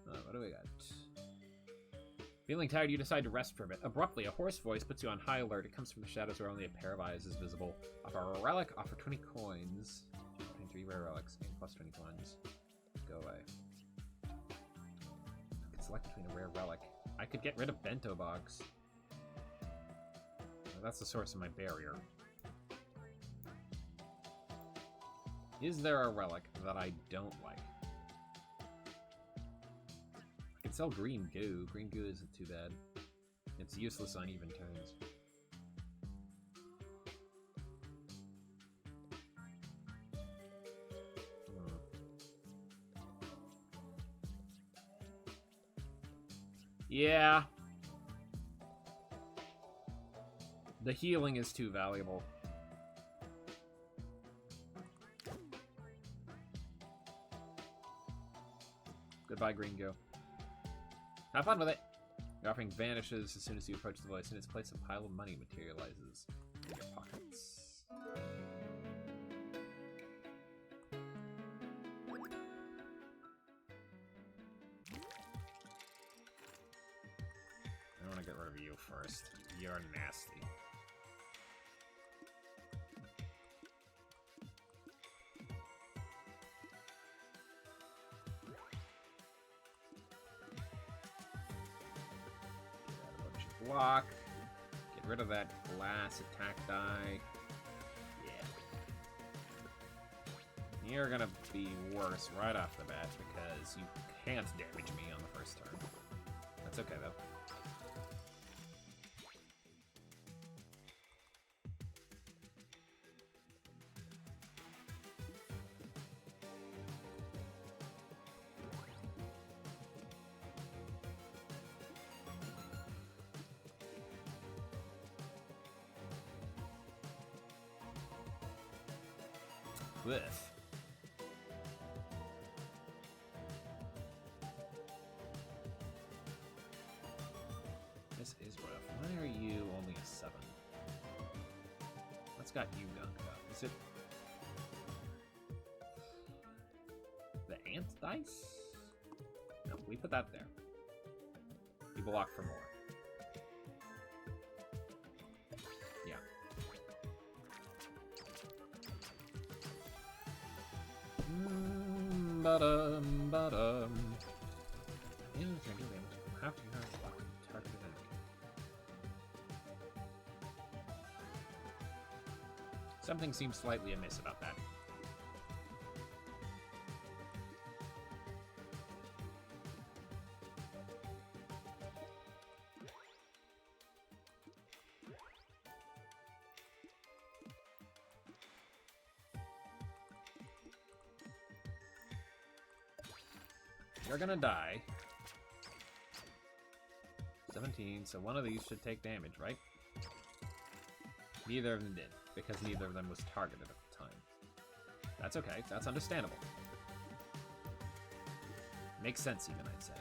What do we got? Feeling tired, you decide to rest for a bit. Abruptly, a hoarse voice puts you on high alert. It comes from the shadows where only a pair of eyes is visible. Offer a relic, offer 20 coins. 23 rare relics, and plus 20 coins. Go away. I could select between a rare relic. I could get rid of Bento Box. Well, that's the source of my barrier. Is there a relic that I don't like? I can sell green goo. Green goo isn't too bad. It's useless on even turns. Yeah. The healing is too valuable. Goodbye, green goo. Have fun with it! Your offering vanishes as soon as you approach the voice. In its place, a pile of money materializes in your pockets. I want to get rid of you first. You're nasty. Block. Get rid of that glass attack die. Yeah. You're gonna be worse right off the bat because you can't damage me on the first turn. That's okay though. With. This is rough. Why are you only a 7? What's got you gunked up? Is it the ant dice? No, we put that there. You block for more. Yeah. Ba-dum. How do you not block the target enemy? Something seems slightly amiss about that. You're gonna die. 17, so one of these should take damage, right? Neither of them did, because neither of them was targeted at the time. That's okay, that's understandable. Makes sense even, I'd say.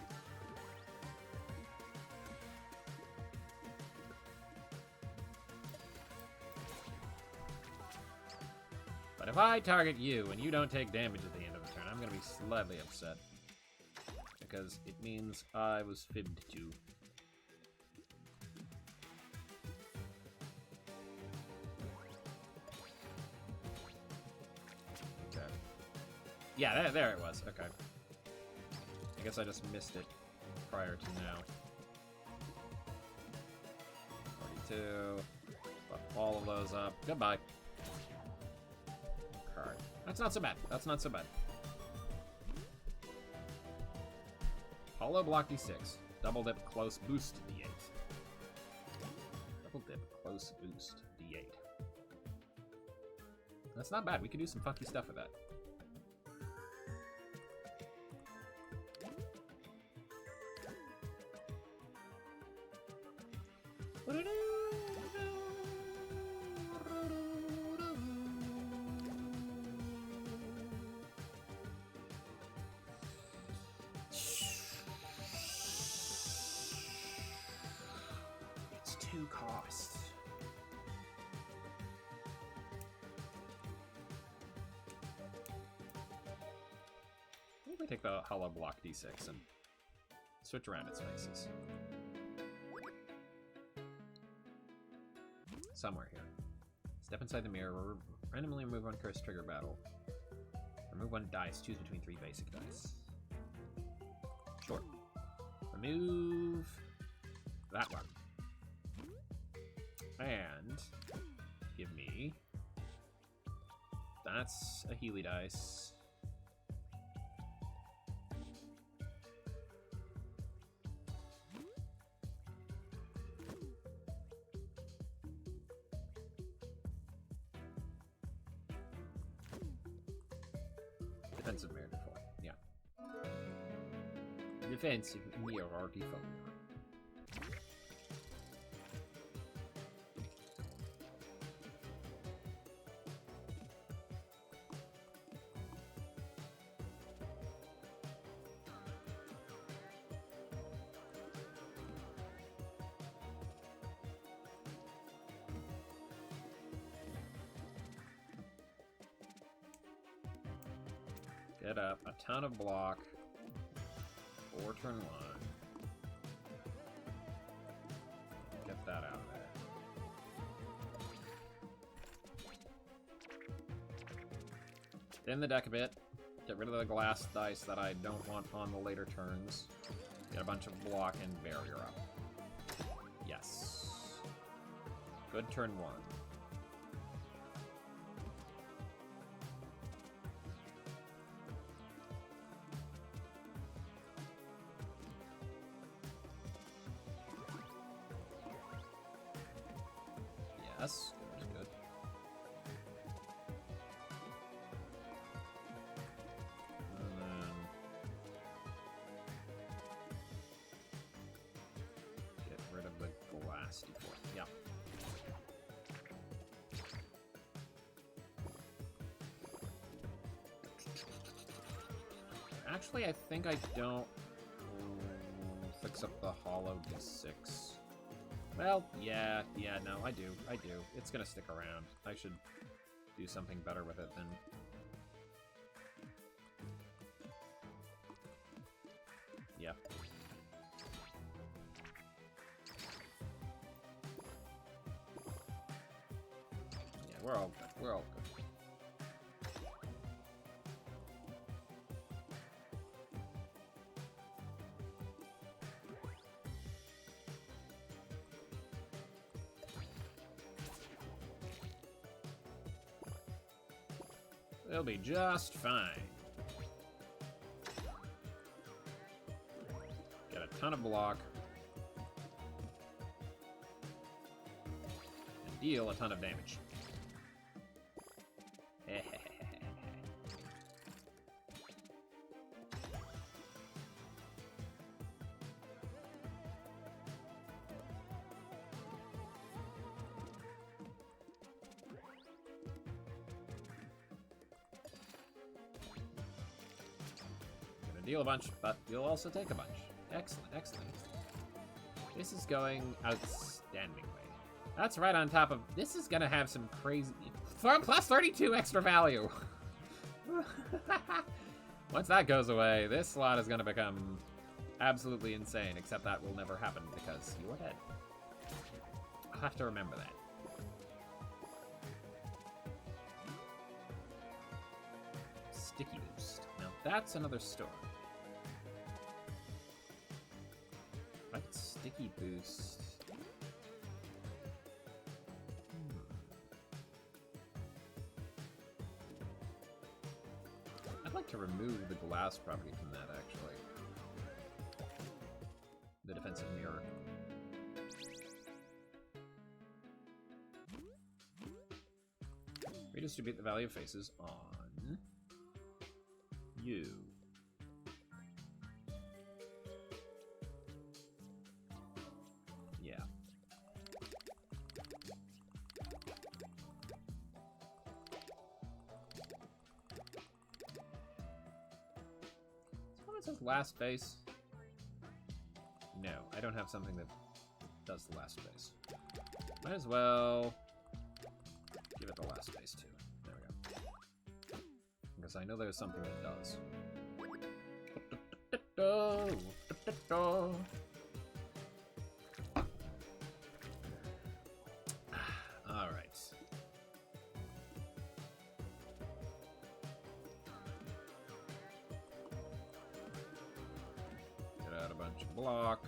But if I target you and you don't take damage at the end of the turn, I'm gonna be slightly upset. Because it means I was fibbed to. Yeah, there it was. Okay. I guess I just missed it prior to now. 42. Buff all of those up. Goodbye. Card. That's not so bad. That's not so bad. Hollow block D6. Double dip close boost D8. Double dip close boost D8. That's not bad. We can do some funky stuff with that. It's 2 costs. I think we take the hollow block D6 and switch around its faces. Somewhere here. Step inside the mirror, randomly remove 1 curse trigger battle. Remove 1 dice, choose between 3 basic dice. Sure. Remove that one. And give me... That's a Healy dice. Defensive mirror default, yeah. Defensive mirror default. Get up a ton of block for turn 1. Get that out of there. Thin the deck a bit. Get rid of the glass dice that I don't want on the later turns. Get a bunch of block and barrier up. Yes. Good turn 1. Yes, good. And then get rid of the glass default. Yeah. Actually, I think I don't fix up the hollow D6. Well, yeah, no, I do. It's gonna stick around. I should do something better with it than... Yeah. Yeah, we're all good. We're all good. They'll be just fine. Get a ton of block. And deal a ton of damage. Deal a bunch, but you'll also take a bunch. Excellent, excellent. This is going outstandingly. That's right on top of... This is gonna have some crazy... Plus 32 extra value! Once that goes away, this slot is gonna become absolutely insane, except that will never happen because you're dead. I'll have to remember that. Sticky boost. that's another store. Right, sticky boost. I'd like to remove the glass property from that, actually. The defensive mirror. Redistribute the value of faces on you. Yeah. It says last face. No, I don't have something that does the last face. Might as well give it the last face too. There we go. Because I know there's something that does. Alright. Get out a bunch of block.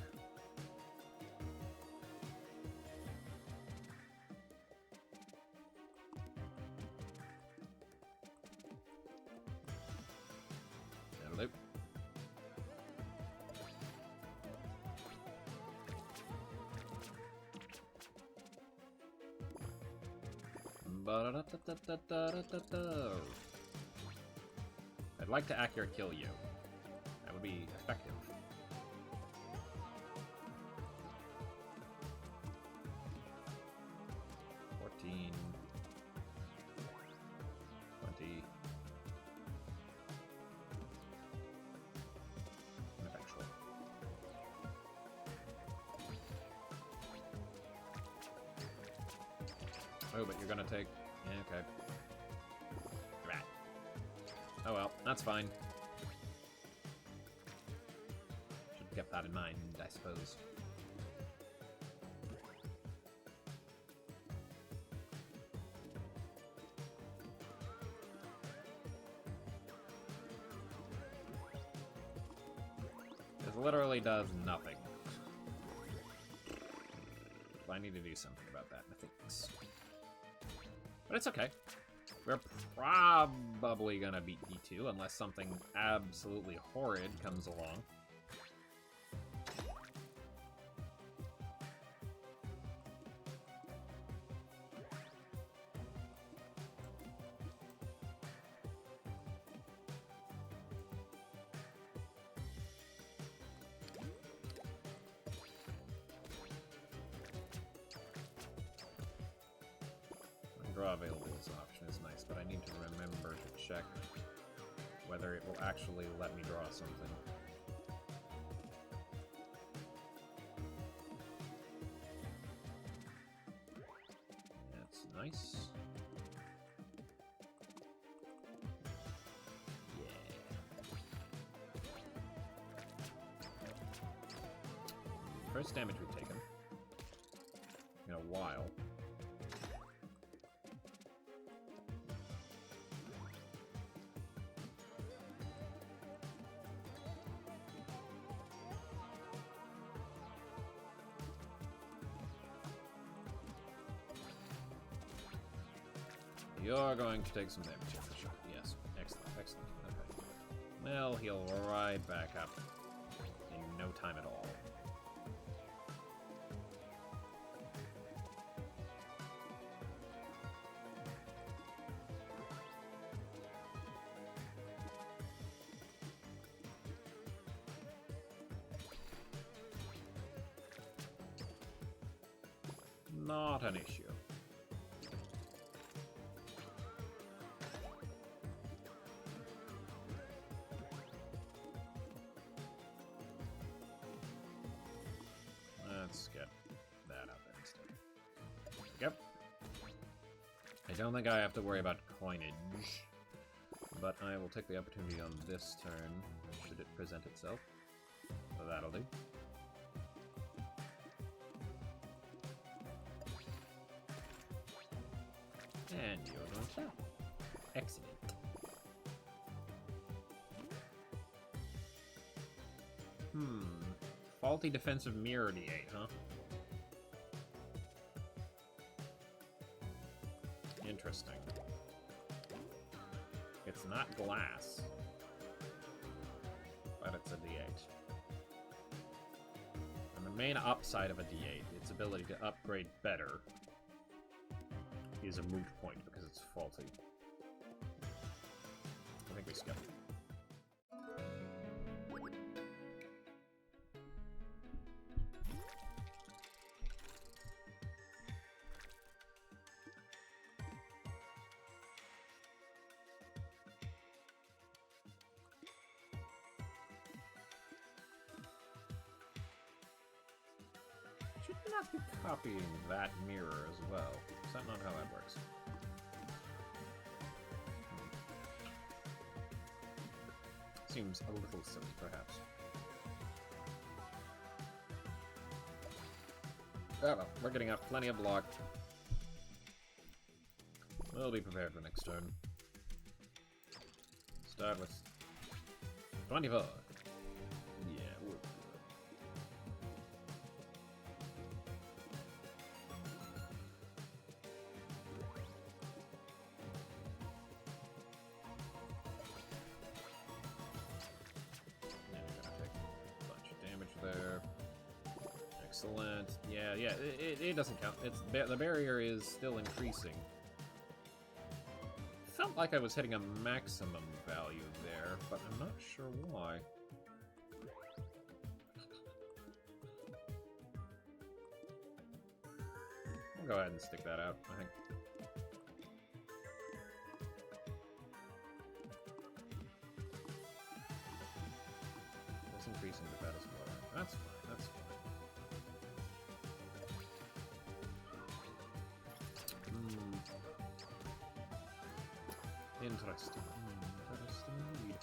Hello. I'd like to accurate kill you. That would be effective. Oh, but you're gonna take... Yeah, okay. Rat. Oh well, that's fine. Should have kept that in mind, I suppose. This literally does nothing. I need to do something about that, methinks. But it's okay. We're probably gonna beat D2 unless something absolutely horrid comes along. Draw available as an option is nice, but I need to remember to check whether it will actually let me draw something. That's nice. Yeah. First damage we've taken in a while. You're going to take some damage here for sure. Yes. Excellent. Excellent. Okay. Well, he'll right back up in no time at all. Not an issue. Let's get that out there instead. Yep. I don't think I have to worry about coinage, but I will take the opportunity on this turn, should it present itself. So that'll do. And you're going to. Excellent. Faulty defensive mirror D8, huh? Interesting. It's not glass, but it's a D8. And the main upside of a D8, its ability to upgrade better, is a moot point because it's faulty. I think we skip. Should not be copying that mirror as well. Is that not how that works? Seems a little silly, perhaps. Oh well, we're getting up plenty of block. We'll be prepared for next turn. Start with 24. Yeah, we're good. And you're gonna take a bunch of damage there. Excellent. Yeah, it doesn't count. It's the barrier is still increasing. Felt like I was hitting a maximum value there, but I'm not sure why. I'll go ahead and stick that out, I think. It's increasing, but that is lower. That's fine, that's fine. Interesting. Interesting indeed.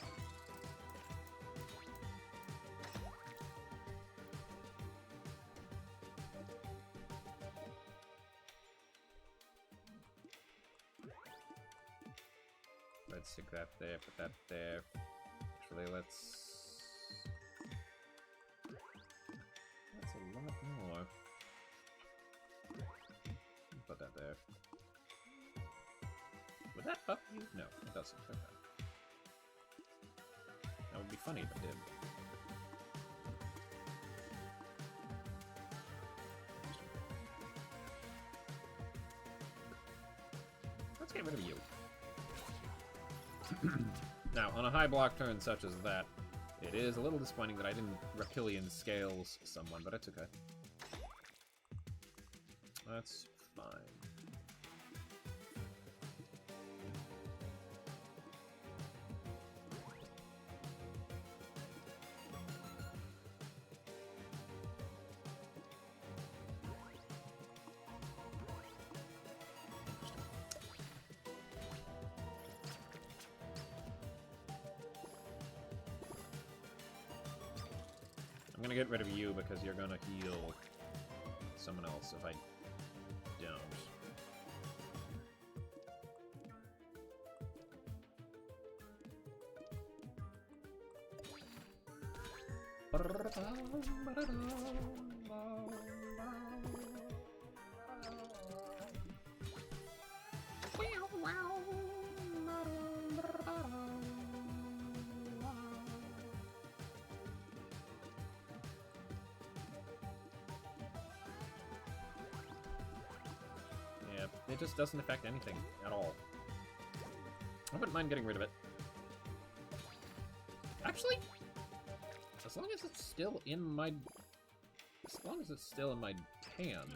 Let's stick that there, put that there. Actually, let's... That's a lot more. Put that there. Would that buff you? No, it doesn't. Okay. That would be funny if it did. Let's get rid of you. Now, on a high block turn such as that, it is a little disappointing that I didn't Reptilian Scales someone, but it's okay. That's fine. I'm gonna get rid of you because you're gonna heal someone else if I don't. Yeah, it just doesn't affect anything at all. I wouldn't mind getting rid of it. Actually, as long as it's still in my... As long as it's still in my hand,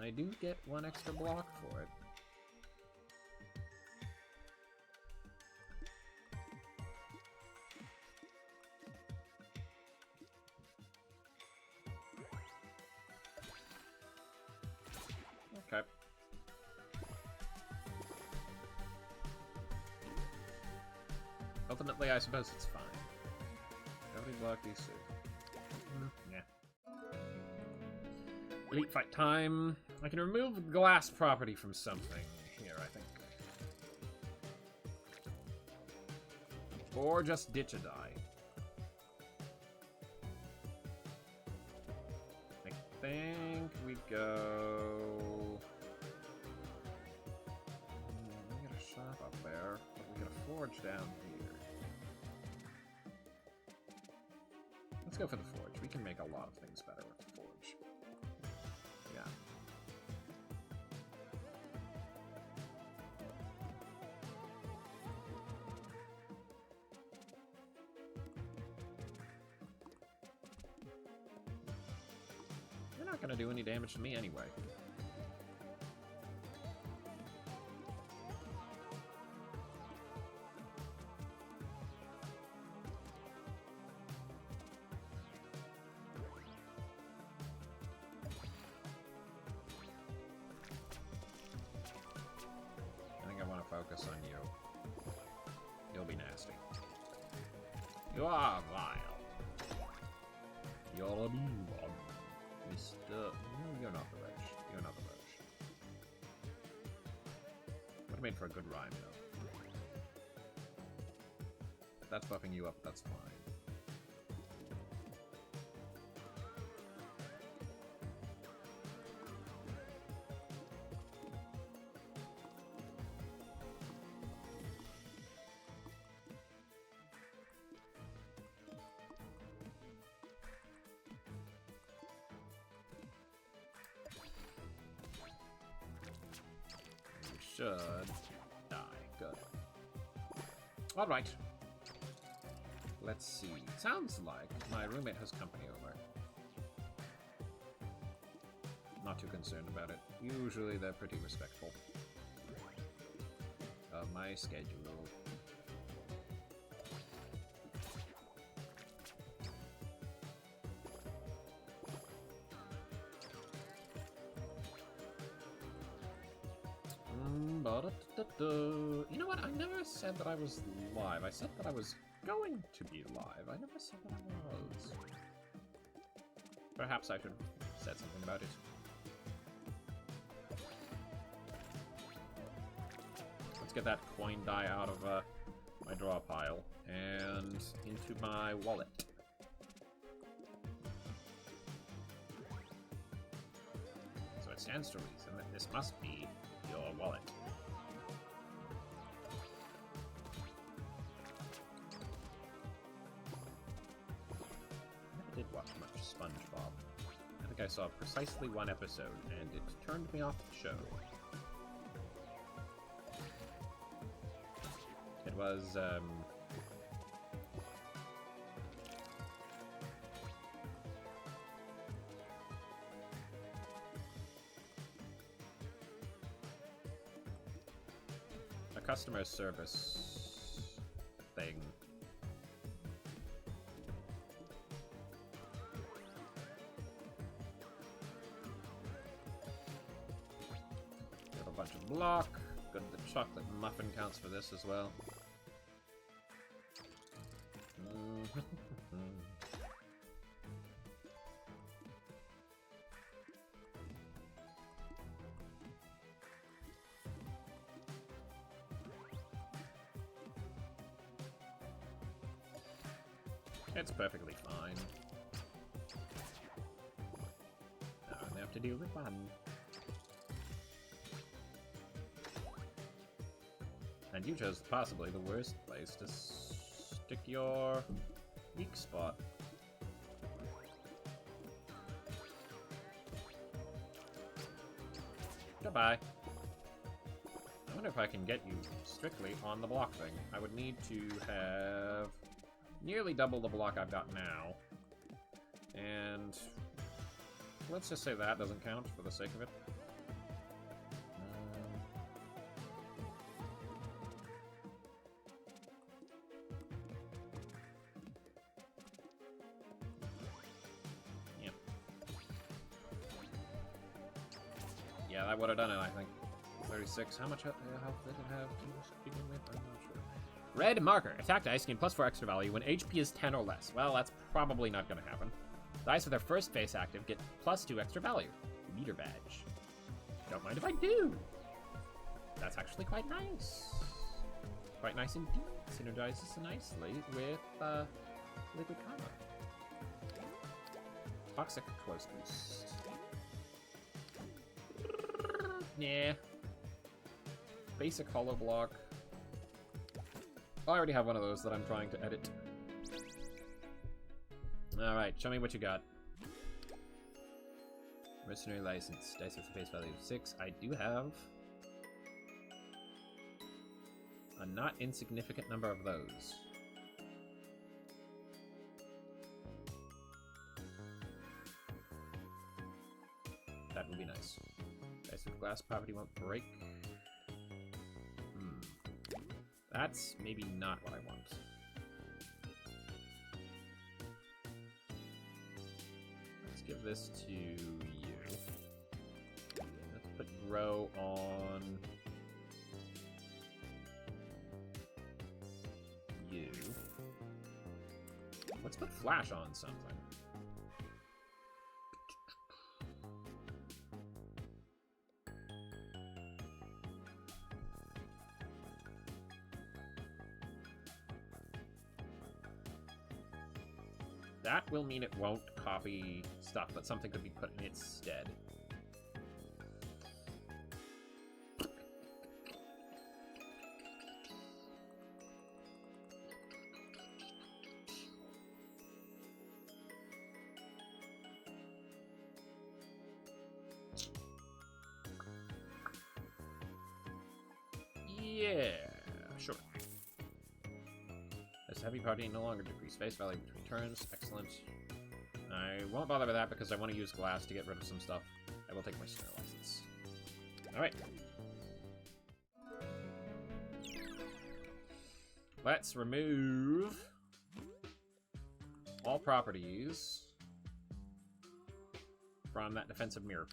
I do get one extra block for it. Okay. Ultimately, I suppose it's fine. Gravity block DC. Yeah. Elite fight time. I can remove glass property from something here, I think. Or just ditch a die. think we go... We got a shop up there, but we got a forge down here. Let's go for the forge. We can make a lot of things better with the forge. Yeah. They're not gonna do any damage to me anyway. Focus on you. You'll be nasty. You are vile. You're a mean one, Mr. No, you're not the wretch. You're not the wretch. Would have made for a good rhyme, though. If that's buffing you up, that's fine. Should die. Good. Alright. Let's see. Sounds like my roommate has company over. Not too concerned about it. Usually they're pretty respectful of my schedule. You know what? I never said that I was live. I said that I was going to be live. I never said that I was. Perhaps I should have said something about it. Let's get that coin die out of my draw pile and into my wallet. So it stands to reason that this must be your wallet. Did watch much SpongeBob. I think I saw precisely one episode, and it turned me off the show. It was, a customer service thing. Bunch of block. Good, the chocolate muffin counts for this as well. It's perfectly fine. Now I have to deal with one. And you chose possibly the worst place to stick your weak spot. Goodbye. I wonder if I can get you strictly on the block thing. I would need to have nearly double the block I've got now. And let's just say that doesn't count for the sake of it. Yeah, that would have done it, I think. 36. How much health did it have to begin with? I'm not sure. Red marker. Attack dice gain +4 extra value when HP is 10 or less. Well, that's probably not going to happen. Dice with their first face active get +2 extra value. Meter badge. Don't mind if I do. That's actually quite nice. Quite nice indeed. Synergizes nicely with liquid karma. Toxic close boost. Yeah. Basic hollow block. Oh, I already have one of those that I'm trying to edit. Alright, show me what you got. Mercenary license. Dice with a face value of 6. I do have a not insignificant number of those. That would be nice. Dice with glass property won't break. That's maybe not what I want. Let's give this to you. Let's put grow on you. Let's put flash on something. That will mean it won't copy stuff, but something could be put in its stead. Yeah, sure. This heavy party no longer decrease face value between turns. Excellent. I won't bother with that because I want to use glass to get rid of some stuff. I will take my snare license. Alright. Let's remove all properties from that defensive mirror.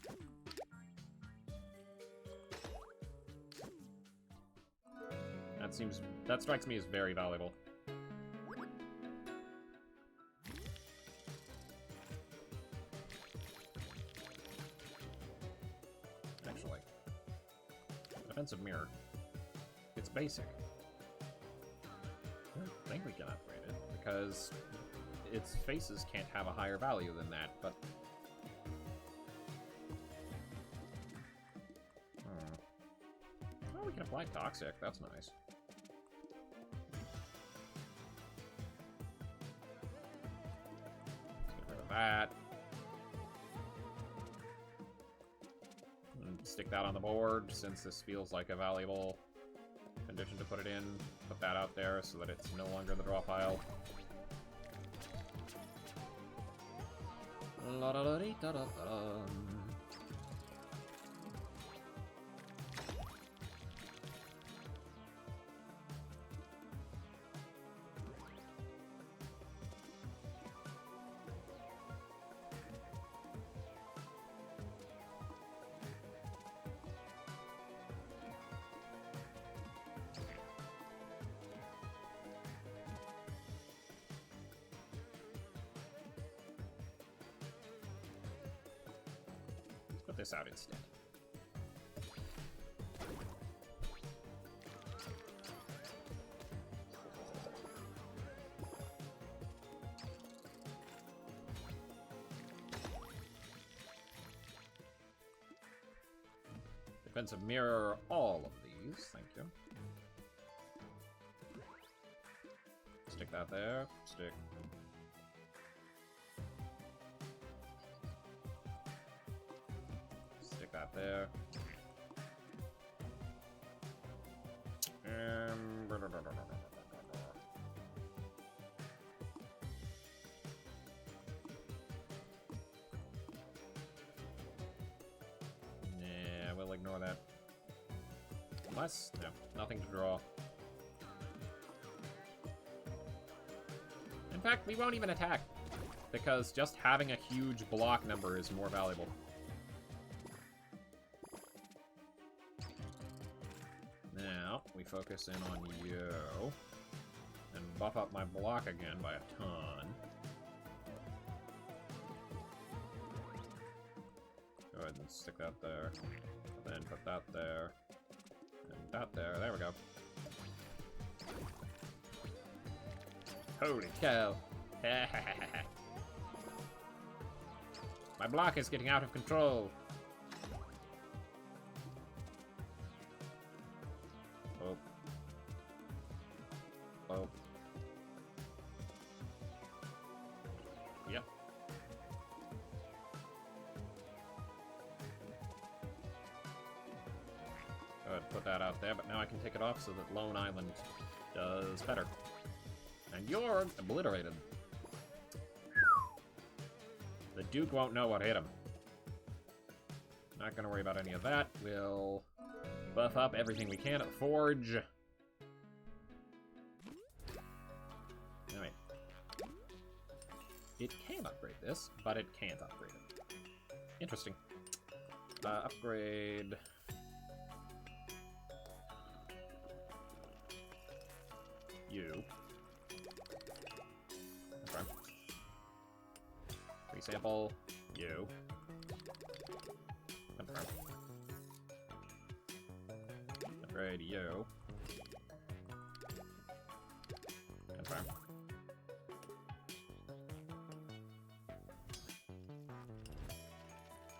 That strikes me as very valuable. Actually, defensive mirror. It's basic. I think we can upgrade it because its faces can't have a higher value than that, but oh, we can apply toxic. That's nice. That. And stick that on the board since this feels like a valuable condition to put it in. Put that out there so that it's no longer in the draw pile. La da da dee da da da. Put this out instead. Defensive mirror all of these, thank you. Stick that there, stick. Stick that there. Yeah, we'll ignore that. Unless, no, nothing to draw. In fact, we won't even attack, because just having a huge block number is more valuable. Now, we focus in on you, and buff up my block again by a ton. Go ahead and stick that there, then put that there, and that there. There we go. Holy cow. My block is getting out of control. to put that out there, but now I can take it off so that Lone Island does better. And you're obliterated. The Duke won't know what hit him. Not gonna worry about any of that. We'll buff up everything we can at Forge. Alright. It can upgrade this, but it can't upgrade it. Interesting. Upgrade... you. Okay. Resample. You. Okay. Upgrade you. Okay.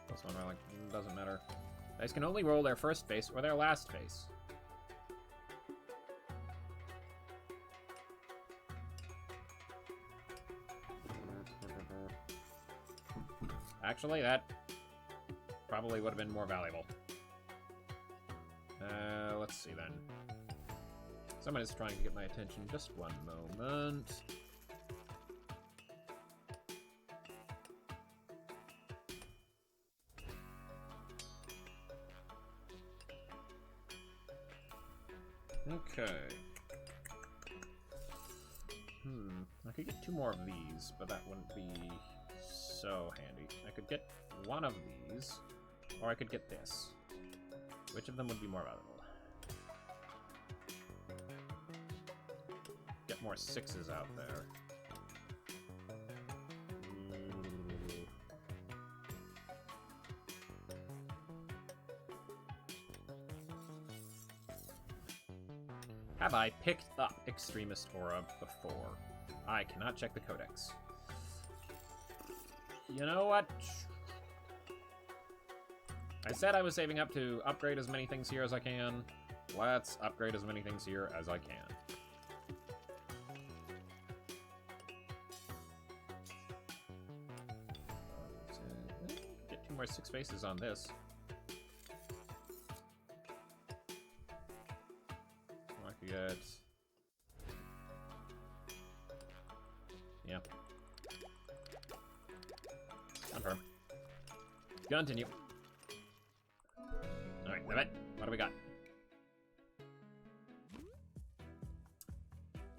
This one, like, doesn't matter. Dice can only roll their first face or their last face. Actually, that probably would have been more valuable. Let's see then. Someone is trying to get my attention. Just one moment. Okay. I could get 2 more of these, but that wouldn't be so handy. I could get 1 of these, or I could get this. Which of them would be more valuable? Get more 6s out there. Have I picked up Extremist Aura before? I cannot check the codex. You know what? I said I was saving up to upgrade as many things here as I can. Let's upgrade as many things here as I can. Get 2 more 6 faces on this. I could get... yeah. Confirm. Continue. Alright, what do we got?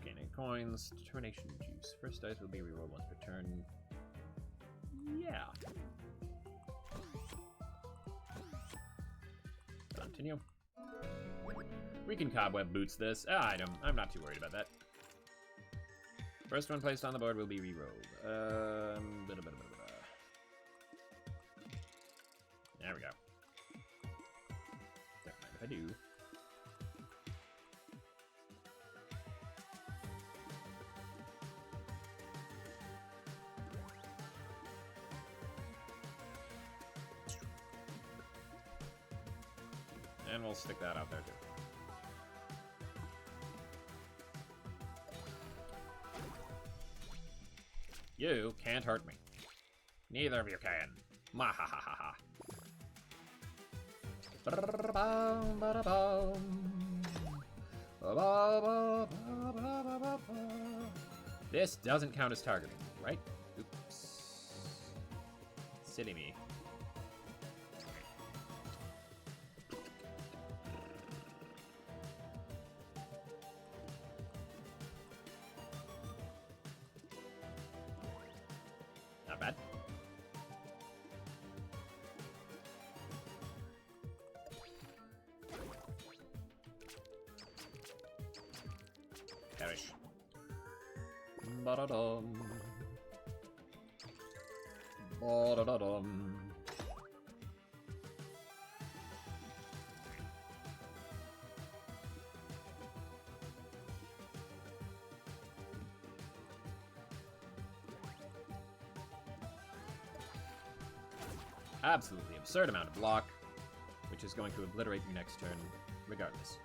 Gain 8 coins. Determination juice. First dice will be rerolled once per turn. Yeah. Continue. We can cobweb boots this. I'm not too worried about that. First one placed on the board will be rerolled. There we go. Don't mind if I do. And we'll stick that out there too. You can't hurt me. Neither of you can. Mahahaha. This doesn't count as targeting, right? Oops. Silly me. Not bad. Perish. Ba-da-dum. Ba-da-da-dum. Absolutely absurd amount of block, which is going to obliterate you next turn, regardless.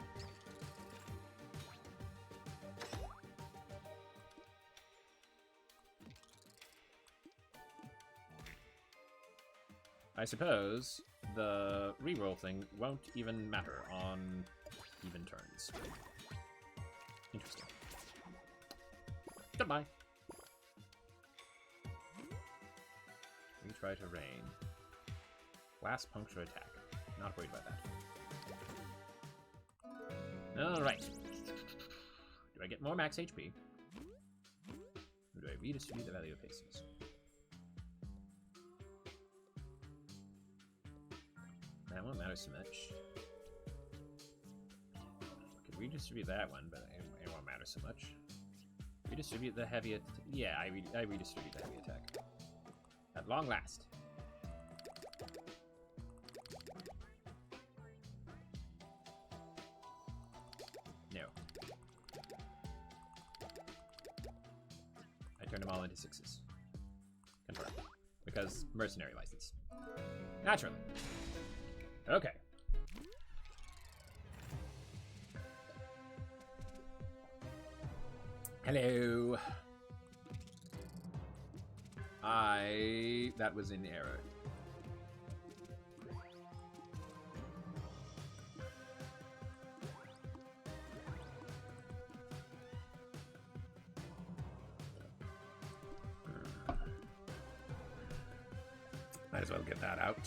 I suppose the reroll thing won't even matter on even turns. Interesting. Goodbye. Retry to rain. Blast puncture attack. Not worried about that. Alright. Do I get more max HP? Or do I redistribute the value of hastings? That won't matter so much. I could redistribute that one, but it won't matter so much. Redistribute the heavy attack. Yeah, I redistribute the heavy attack. At long last. No. I turned them all into 6s. Confirm. Because mercenary license. Naturally. Okay. Hello. That was in error. Might as well get that out.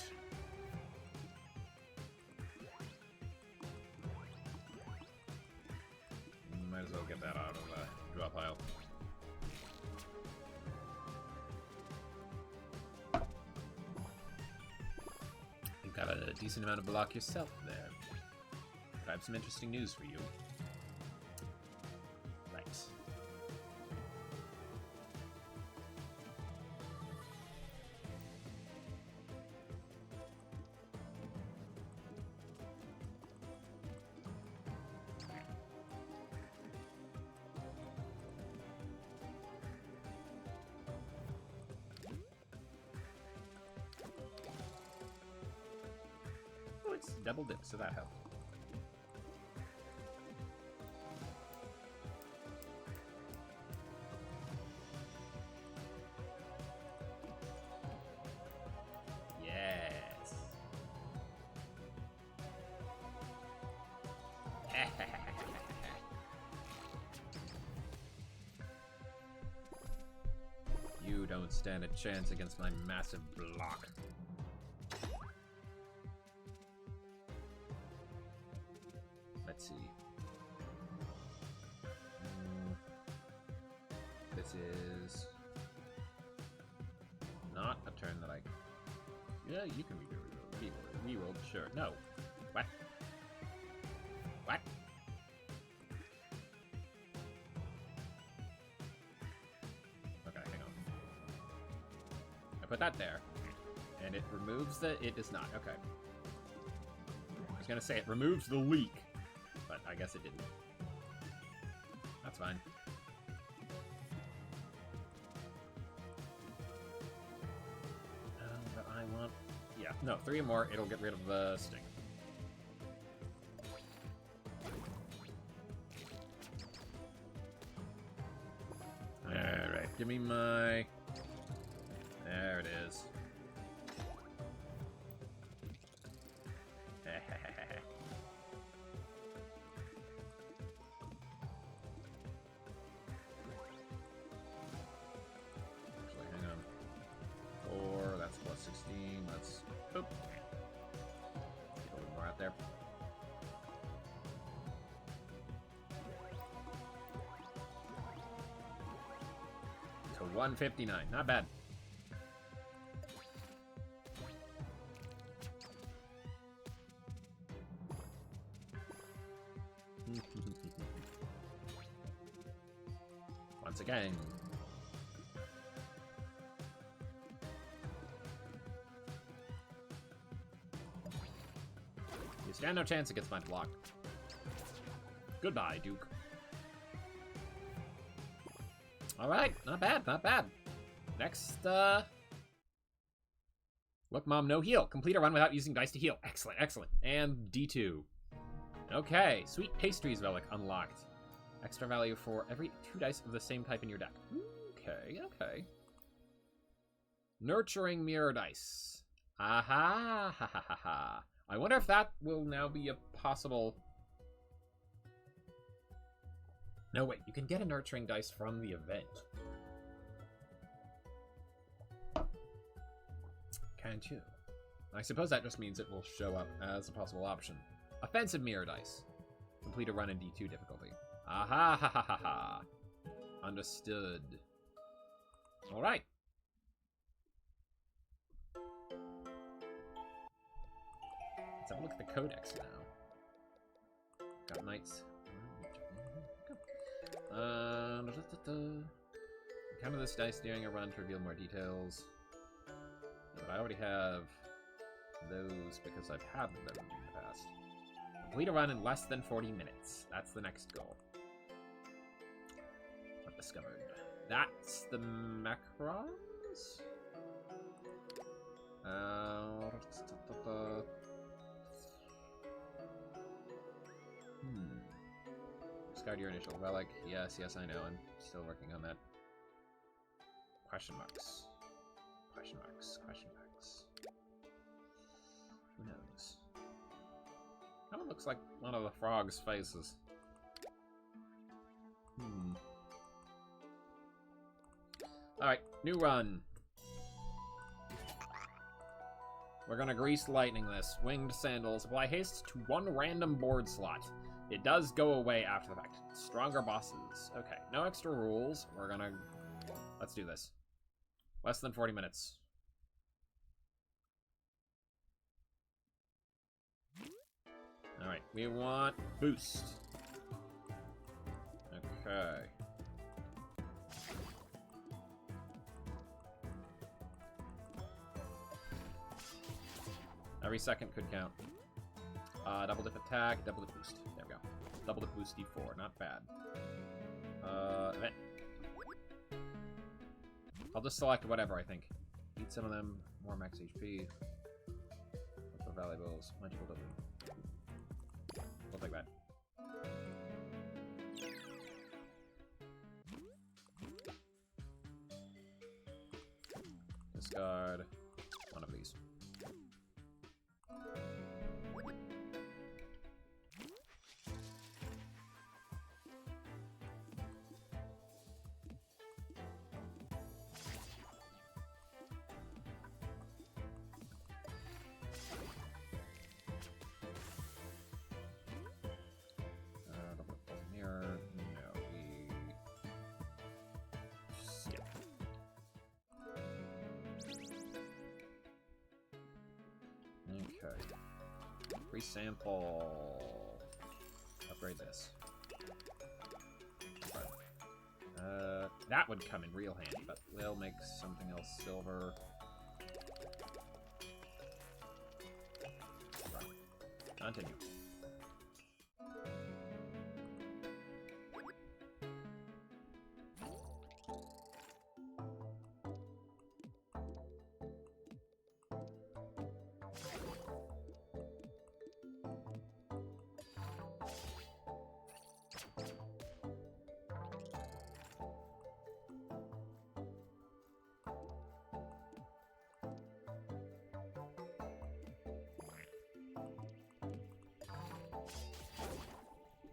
Might as well get that out of the draw pile. You've got a decent amount of block yourself there. But I have some interesting news for you. Right. Oh, it's double dip, so that helped. Yes. You don't stand a chance against my massive block. Let's see. This is not a turn that I... Yeah, you can reroll. Sure. No. What? What? Okay, hang on. I put that there, and it removes the... It does not. Okay. I was gonna say it removes the leak, but I guess it didn't. That's fine. But I want... Yeah, no, 3 or more, it'll get rid of the sting. Alright, give me my... There it is. Actually, hang on. 4, that's plus 16, let's... Oop. Get a little more out there. To 159, not bad. Once again. You stand no chance against my block. Goodbye, Duke. Alright, not bad, not bad. Next, Look, Mom, no heal. Complete a run without using dice to heal. Excellent, excellent. And D2. Okay, Sweet Pastries Relic unlocked. Extra value for every 2 dice of the same type in your deck. Okay, okay. Nurturing Mirror Dice. Aha! Ha ha ha ha. I wonder if that will now be a possible... No, wait, you can get a nurturing dice from the event. Can't you? I suppose that just means it will show up as a possible option. Offensive mirror dice. Complete a run in D2 difficulty. Aha ha ha ha ha. Understood. Alright. Let's have a look at the codex now. Got knights. Encounter this dice during a run to reveal more details. But I already have those because I've had them in the past. Complete a run in less than 40 minutes. That's the next goal. Undiscovered. That's the macrons? Discard your initial relic. Yes, I know. I'm still working on that. Question marks. Question marks. Question marks. Who knows? That one looks like one of the frog's faces. Alright, new run. We're gonna grease lightning this. Winged sandals. Apply haste to one random board slot. It does go away after the fact. Stronger bosses. Okay, no extra rules. We're gonna... Let's do this. Less than 40 minutes. Alright, we want boost. Okay. Every second could count. Double dip attack, double dip boost. There we go. Double dip boost D4, not bad. Event. I'll just select whatever, I think. Eat some of them, more max HP. Look for valuables, magical building. We'll take that. Discard one of these. Free sample. Upgrade this. That would come in real handy, but we'll make something else silver. Continue.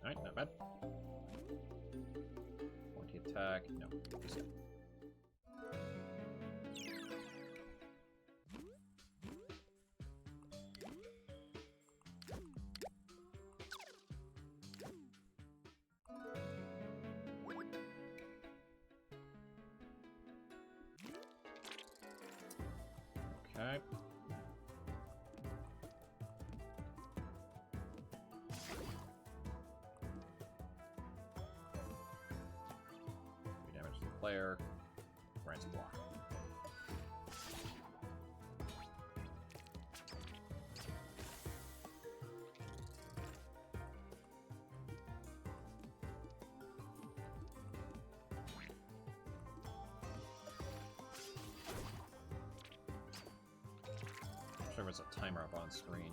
Alright, not bad. 20 attack. No, just go. Okay. Damage to the player. Grants block. I'm sure there's a timer up on screen.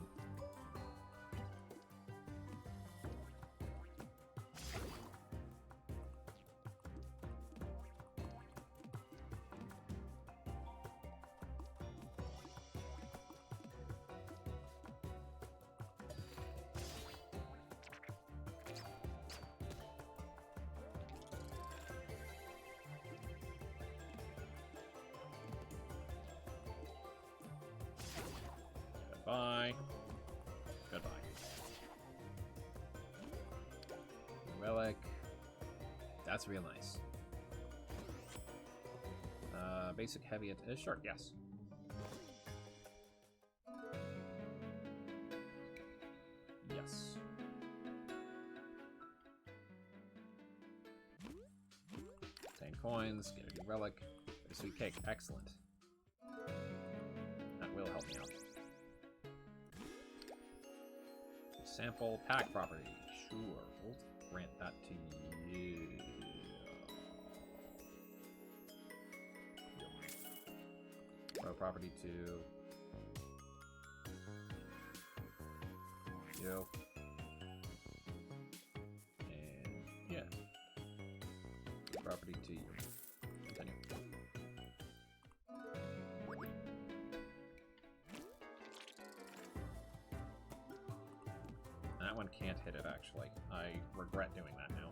relic. That's real nice. Basic heavy. Sure, yes. Yes. 10 coins. Get a new relic. Get a sweet cake. Excellent. That will help me out. Sample pack property. Sure. We'll grant that to you. Throw property to you. And yeah. Property to you. Continue. That one can't hit it, actually. I regret doing that now.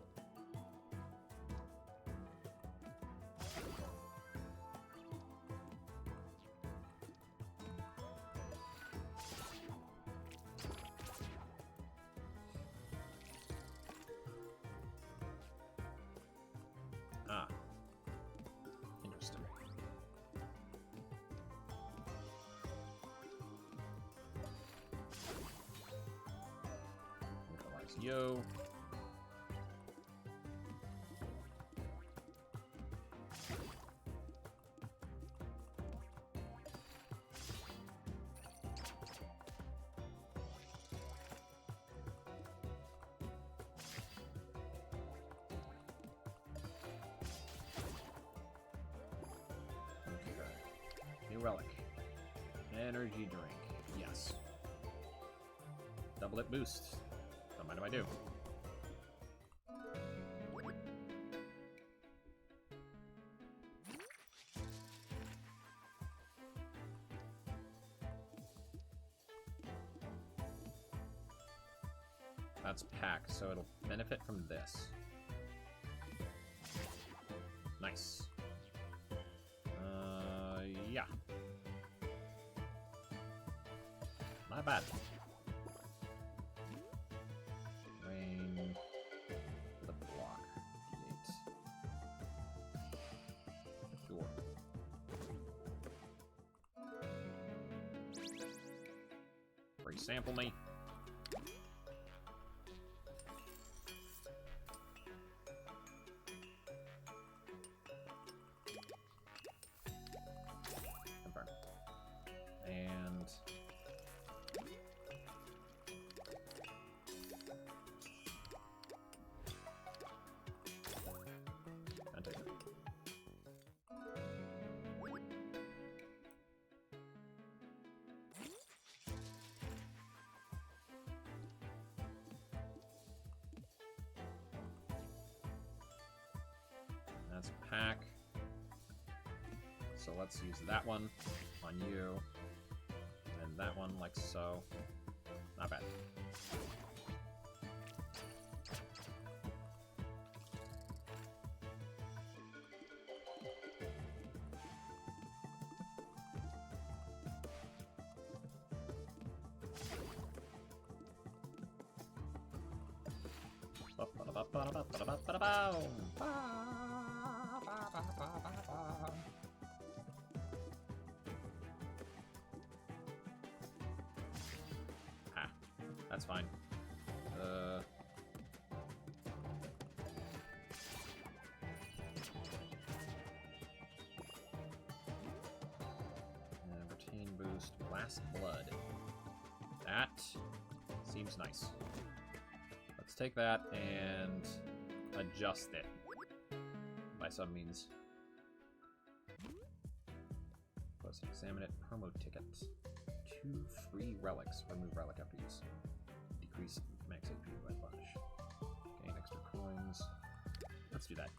Ah. Interesting. Neutralize you. New relic. Energy drink. Yes. Double it boost. Don't mind if I do. That's packed, so it'll benefit from this. Nice. Yeah. Not bad. Rain. The block. D8. Sure. Free sample me. Confirm. And take it. That's a pack. So let's use that one on you. And that one like so. Not bad. Ah, that's fine. Retain boost, last blood. That seems nice. Let's take that and adjust it by some means. Let's examine it. Promo ticket. 2 free relics. Remove relic after use. Decrease max AP by bunch. Gain extra coins. Let's do that.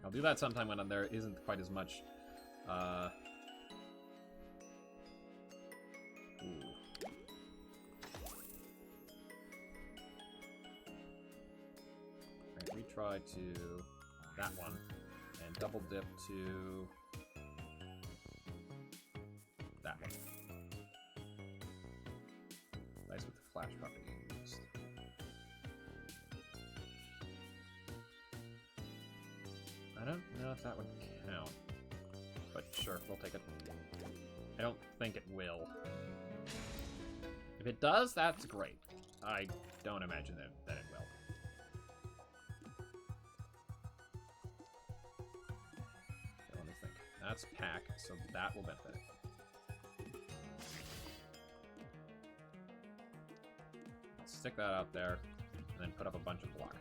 I'll do that sometime when there isn't quite as much. Ooh. Right, retry to that one, and double dip to that one. Did I flash puppy used? I don't know if that would count. But sure, we'll take it. I don't think it will. If it does, that's great. I don't imagine that it will. Okay, let me think. That's pack, so that will benefit it. I'll stick that out there, and then put up a bunch of block.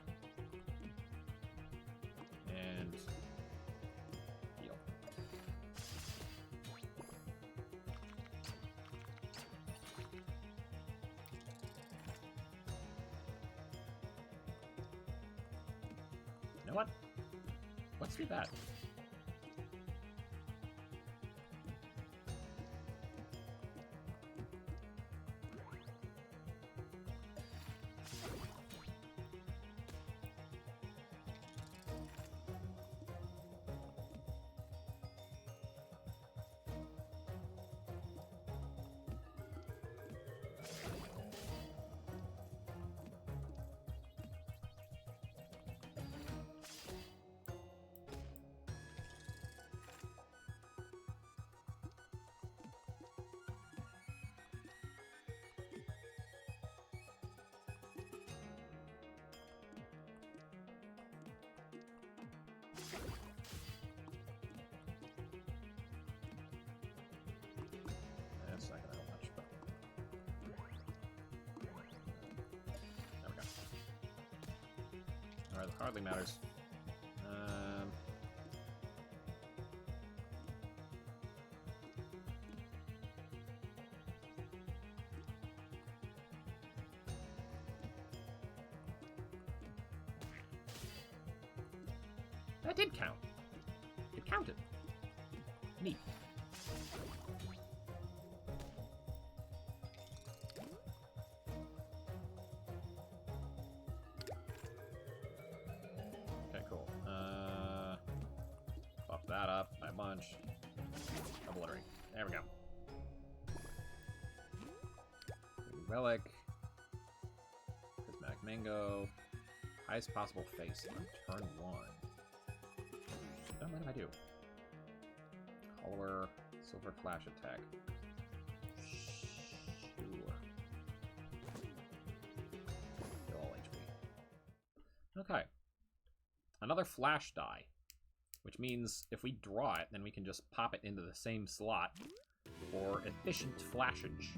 And heal. You know what? Let's do that. That's not gonna help much, but there we go. Alright, hardly matters. That did count. It counted. Neat. Okay, cool. Buff that up by a bunch. Obliterate. There we go. Relic. Prismatic Mango. Highest possible face on turn 1. Oh, what did I do? Color, silver flash attack. Sure. Kill all HP. Okay. Another flash die. Which means if we draw it, then we can just pop it into the same slot for efficient flashage.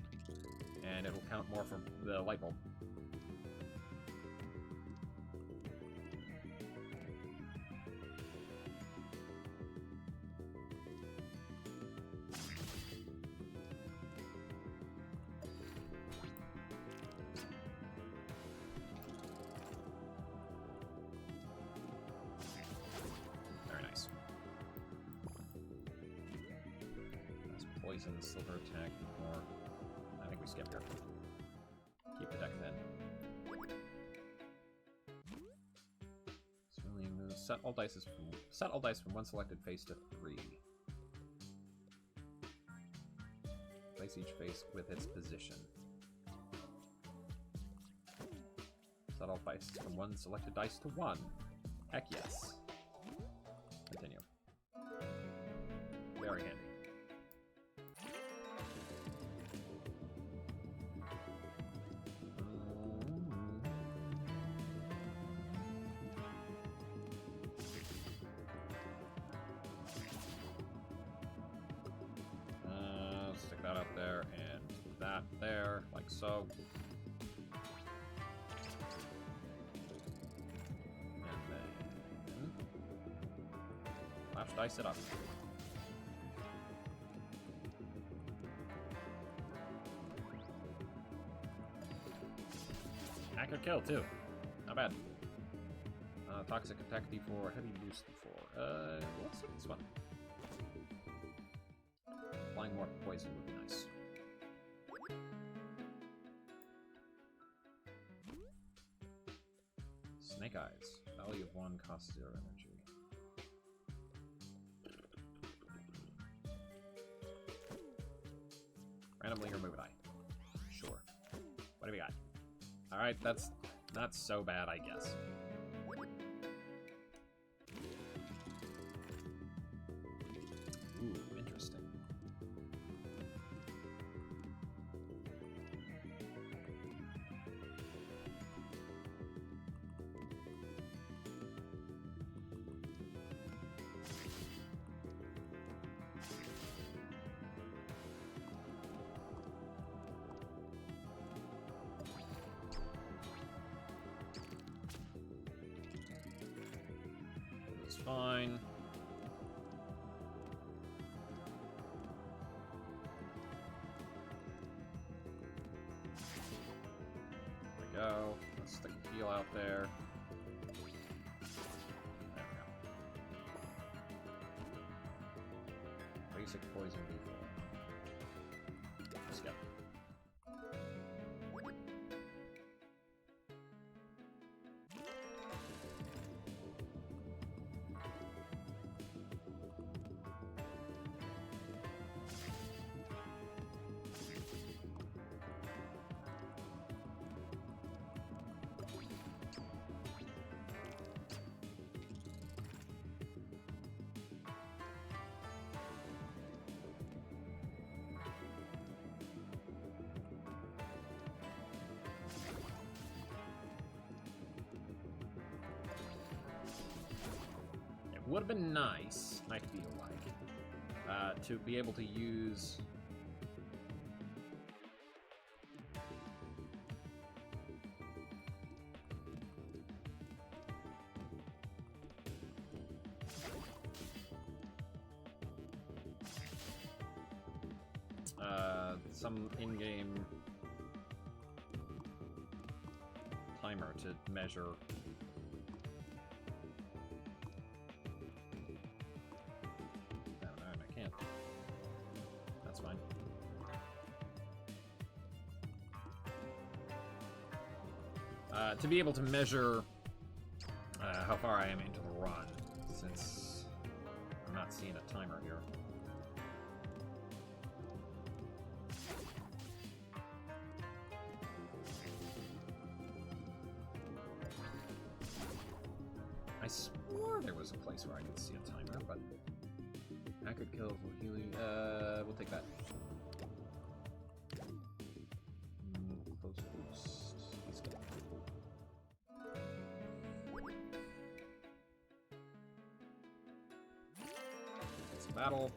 And it'll count more for the light bulb. Poison, silver attack, more. I think we skip here. Keep the deck then. Cerulean moves. Set all dice from one selected face to 3. Place each face with its position. Set all dice from one selected dice to 1. Heck yes. Continue. Very handy. Stick that up there and that there, like so. And then flash dice it up. Accurate kill too. Not bad. Toxic attack D4, heavy boost D4. Let's take this one. Applying more poison would be nice. Snake Eyes. Value of 1, cost 0 energy. Randomly remove a die. Sure. What do we got? Alright, that's not so bad, I guess. Ooh, interesting. It's fine. There we go. Let's stick a heal out there. There we go. Basic poison default. Let's go. Would have been nice, I feel like, to be able to use some in-game timer to measure. That's fine. To be able to measure how far I am into the run, since I'm not seeing a timer here. I swore there was a place where I could see a timer, but accurate kills will healing. We'll take that. Close boost. He's good. It's a battle.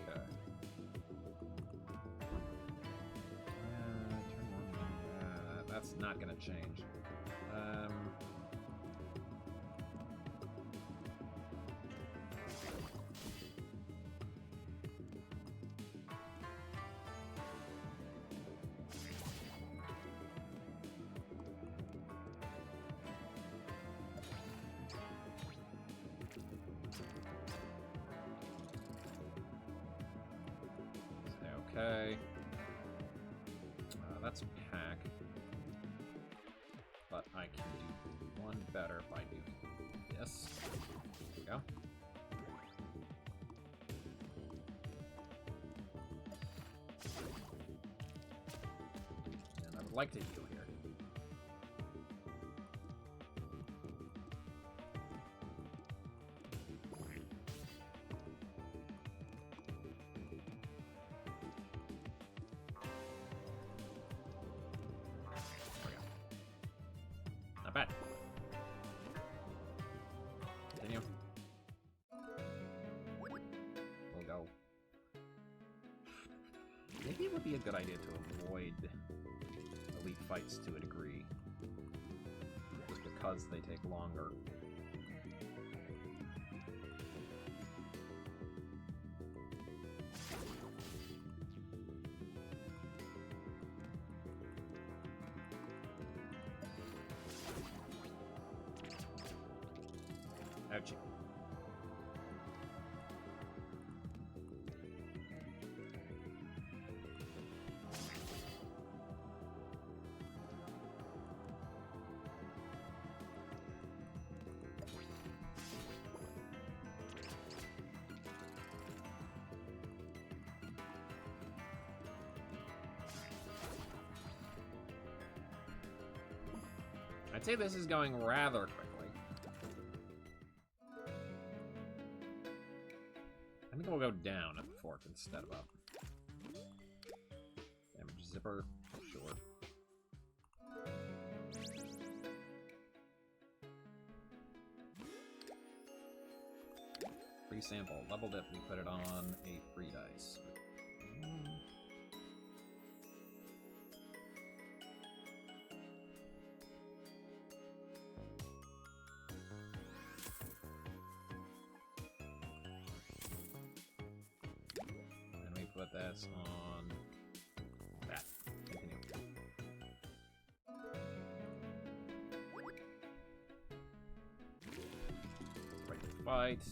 Okay. Turn one. That's not gonna change. Okay. That's pack. But I can do one better by doing this. There we go. And I would like to heal here. Not bad. Continue. We'll go. Maybe it would be a good idea to avoid elite fights to a degree. Just because they take longer. Ouchie. I'd say this is going rather quickly. I think we'll go down at the fork instead of up. Damage zipper, sure. Free sample, level dip, we put it on a free dice. And we put this on that. Continue. Right to fight.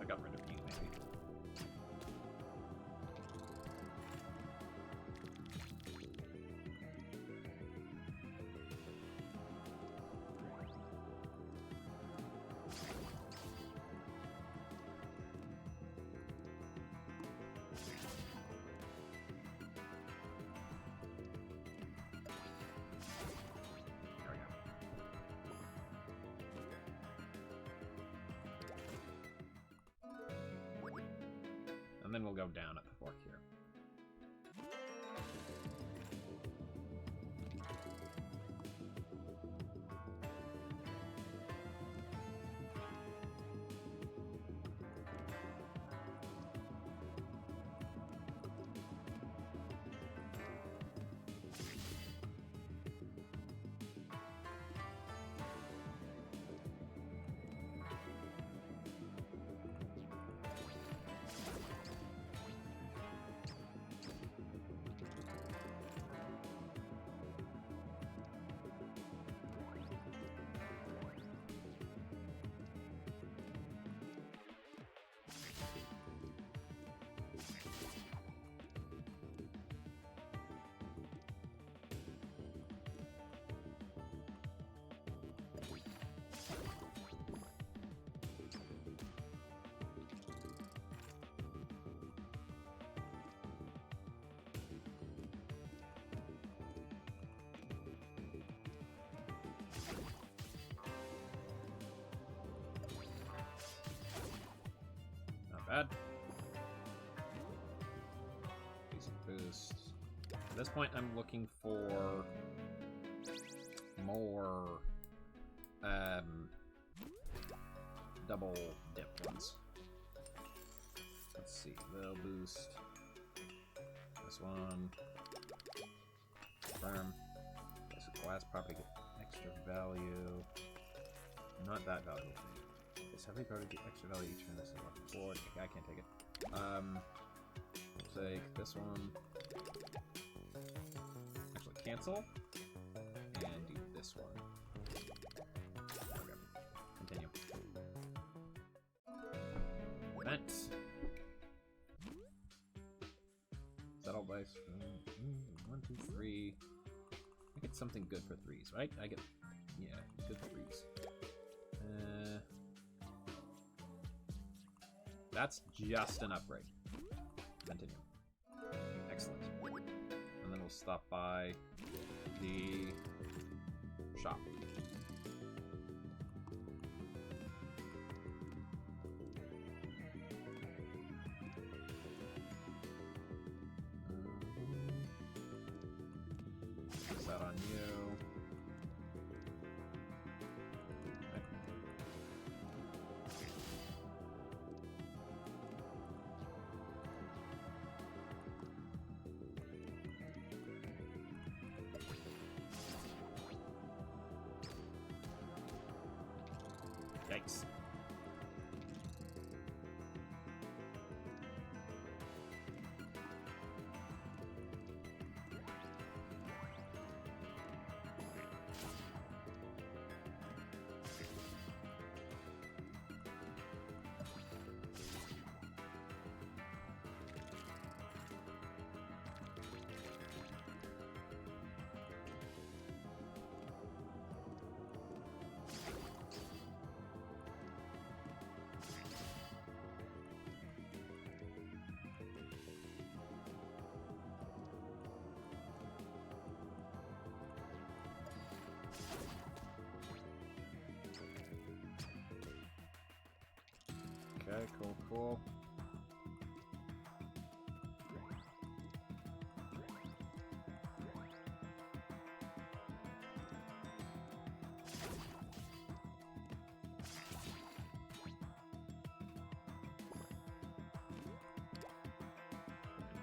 I got rid of you, maybe. There we go. And then we'll go down at the fork here. Not bad. Decent boost. At this point, I'm looking for more double dip ones. Let's see, they'll boost this one. Confirm. This is glass property, get extra value. Not that valuable for me. This heavy property get extra value each turn this is left forward. Okay, I can't take it. We'll take this one. Actually cancel. And do this one. Okay. Continue. Event. Settle dice. 1, 2, 3. I get something good for 3s, right? I get, yeah, good 3s. That's just an upgrade. Continue. Excellent. And then we'll stop by the shop. Put that on you. Yikes. Okay, cool, cool.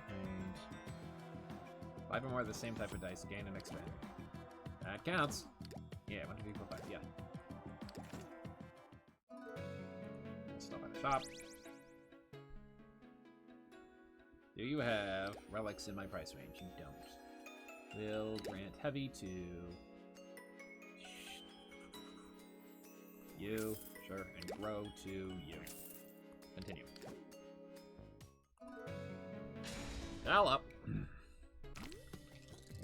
And 5 or more of the same type of dice gain and expand. That counts. Yeah, 1, 2, 3, 4, 5, yeah. Stop at the shop. Do you have relics in my price range? You don't. Will grant heavy to you, sure, and grow to you. Continue. Now up. You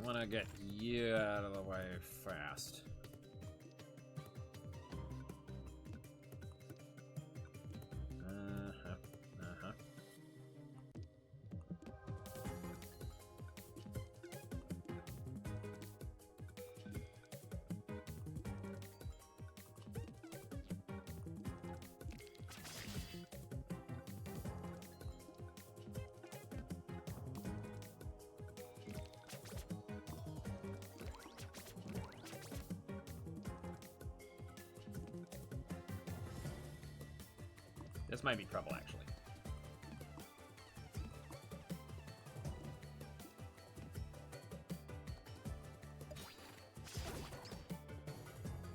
want to get you out of the way fast. This might be trouble, actually.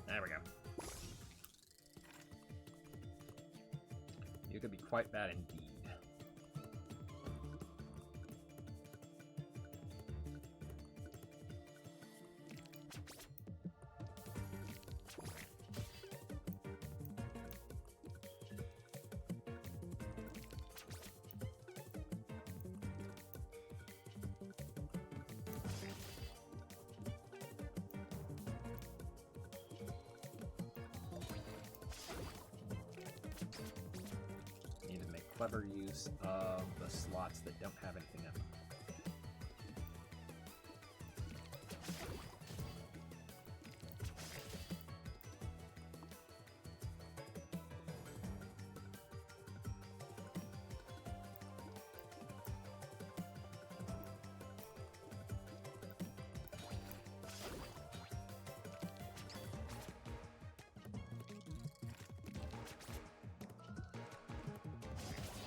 There we go. You could be quite bad indeed. Clever use of the slots that don't have anything in them.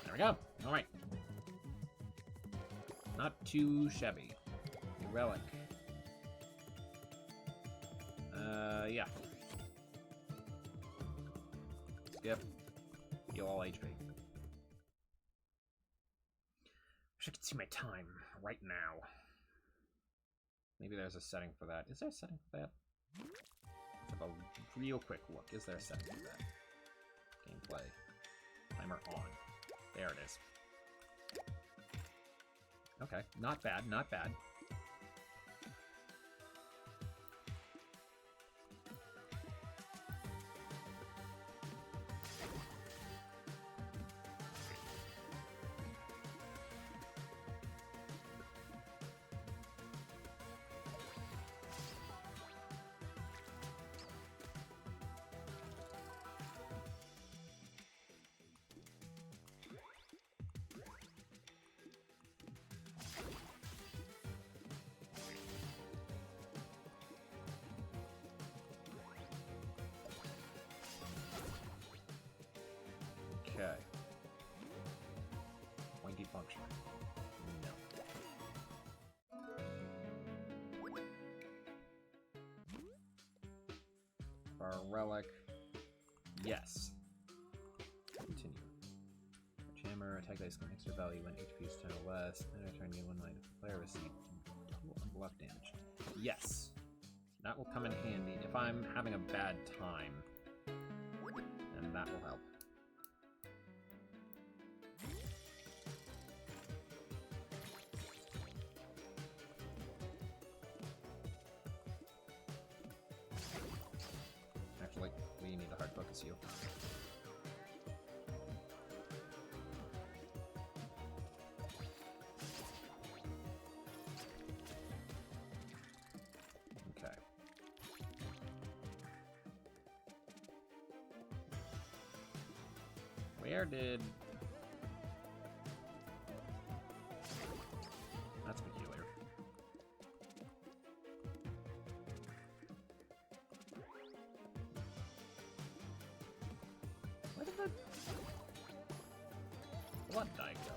There we go. All right. Not too shabby. A relic. Yeah. Skip. Heal all HP. Wish I could see my time right now. Maybe there's a setting for that. Is there a setting for that? Let's have a real quick look. Is there a setting for that? Gameplay. Timer on. There it is. Okay, not bad, not bad. Okay. Pointy function. No. For a relic, yes. Continue. Hammer, attack dice can extra value when HP is 10 or less. And I turn you one line if the player receives total unblocked damage. Yes. That will come in handy if I'm having a bad time. And that will help. Actually, we need to hard focus you. Okay. Where did blood die go?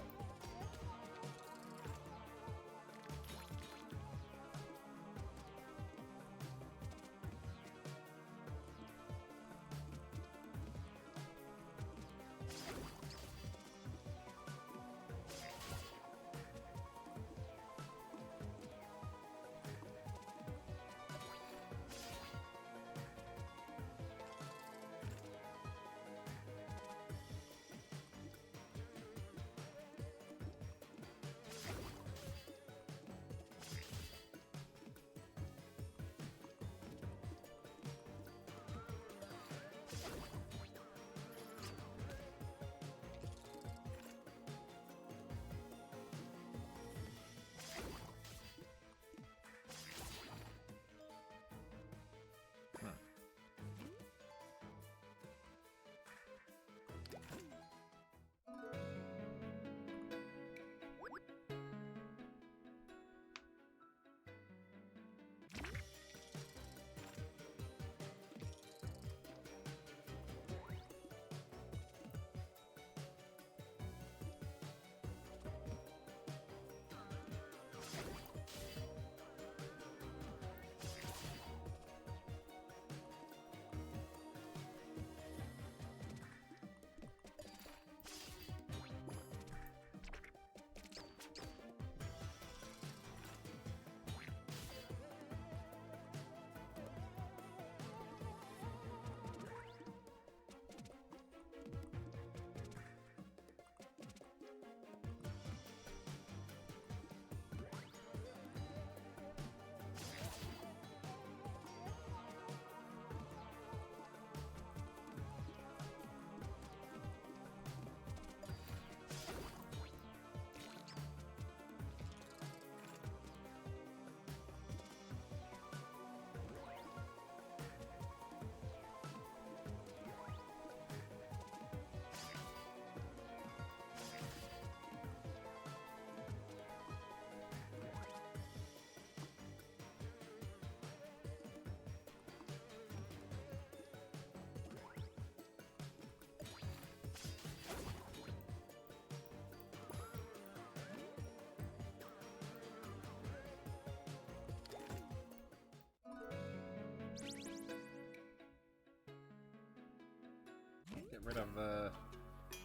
Get rid of the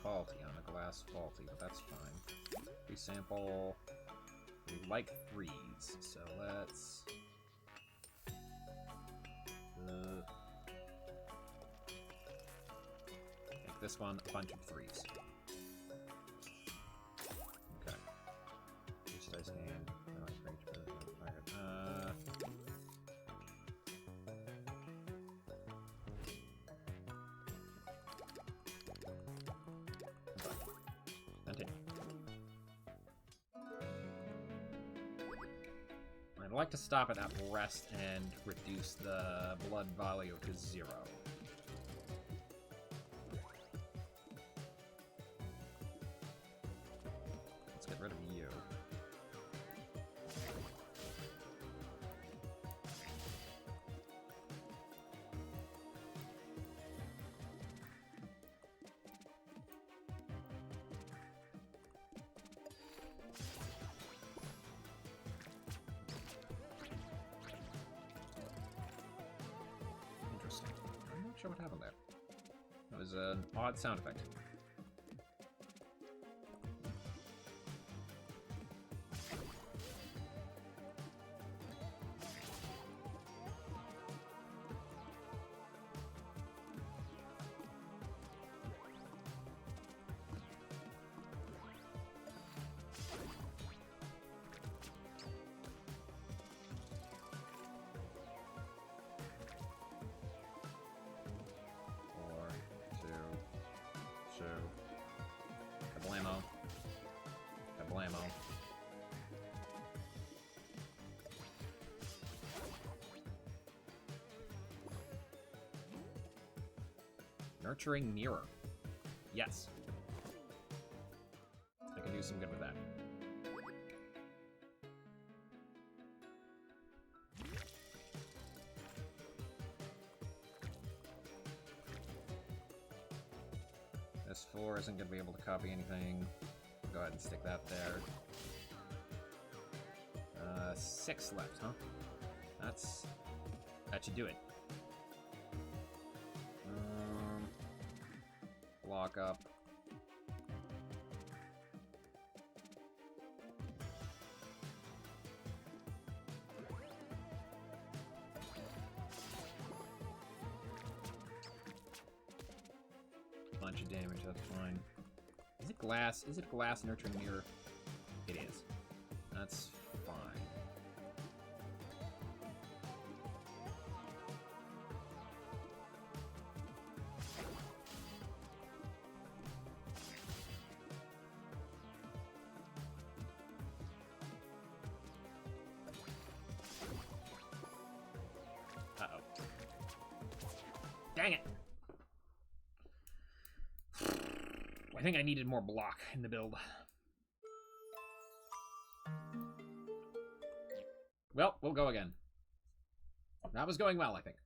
faulty on a glass faulty, but that's fine. We sample. We like threes, so let's. Make this one a bunch of threes. Okay. Use dice game. I like range target. Continue. I'd like to stop it at rest and reduce the blood value to 0. Let's get rid of you. I'm not sure what happened there. That was an odd sound effect. Kablamo. Kablamo. Nurturing Mirror. Yes. I can do some good with that. S4 isn't going to be able to copy anything. go ahead and stick that there. 6 left, huh? That should do it. Lock up. Bunch of damage, that's fine. Is it glass? Is it glass nurturing mirror? It is. That's fine. Uh-oh. Dang it! I think I needed more block in the build. Well, we'll go again. That was going well, I think.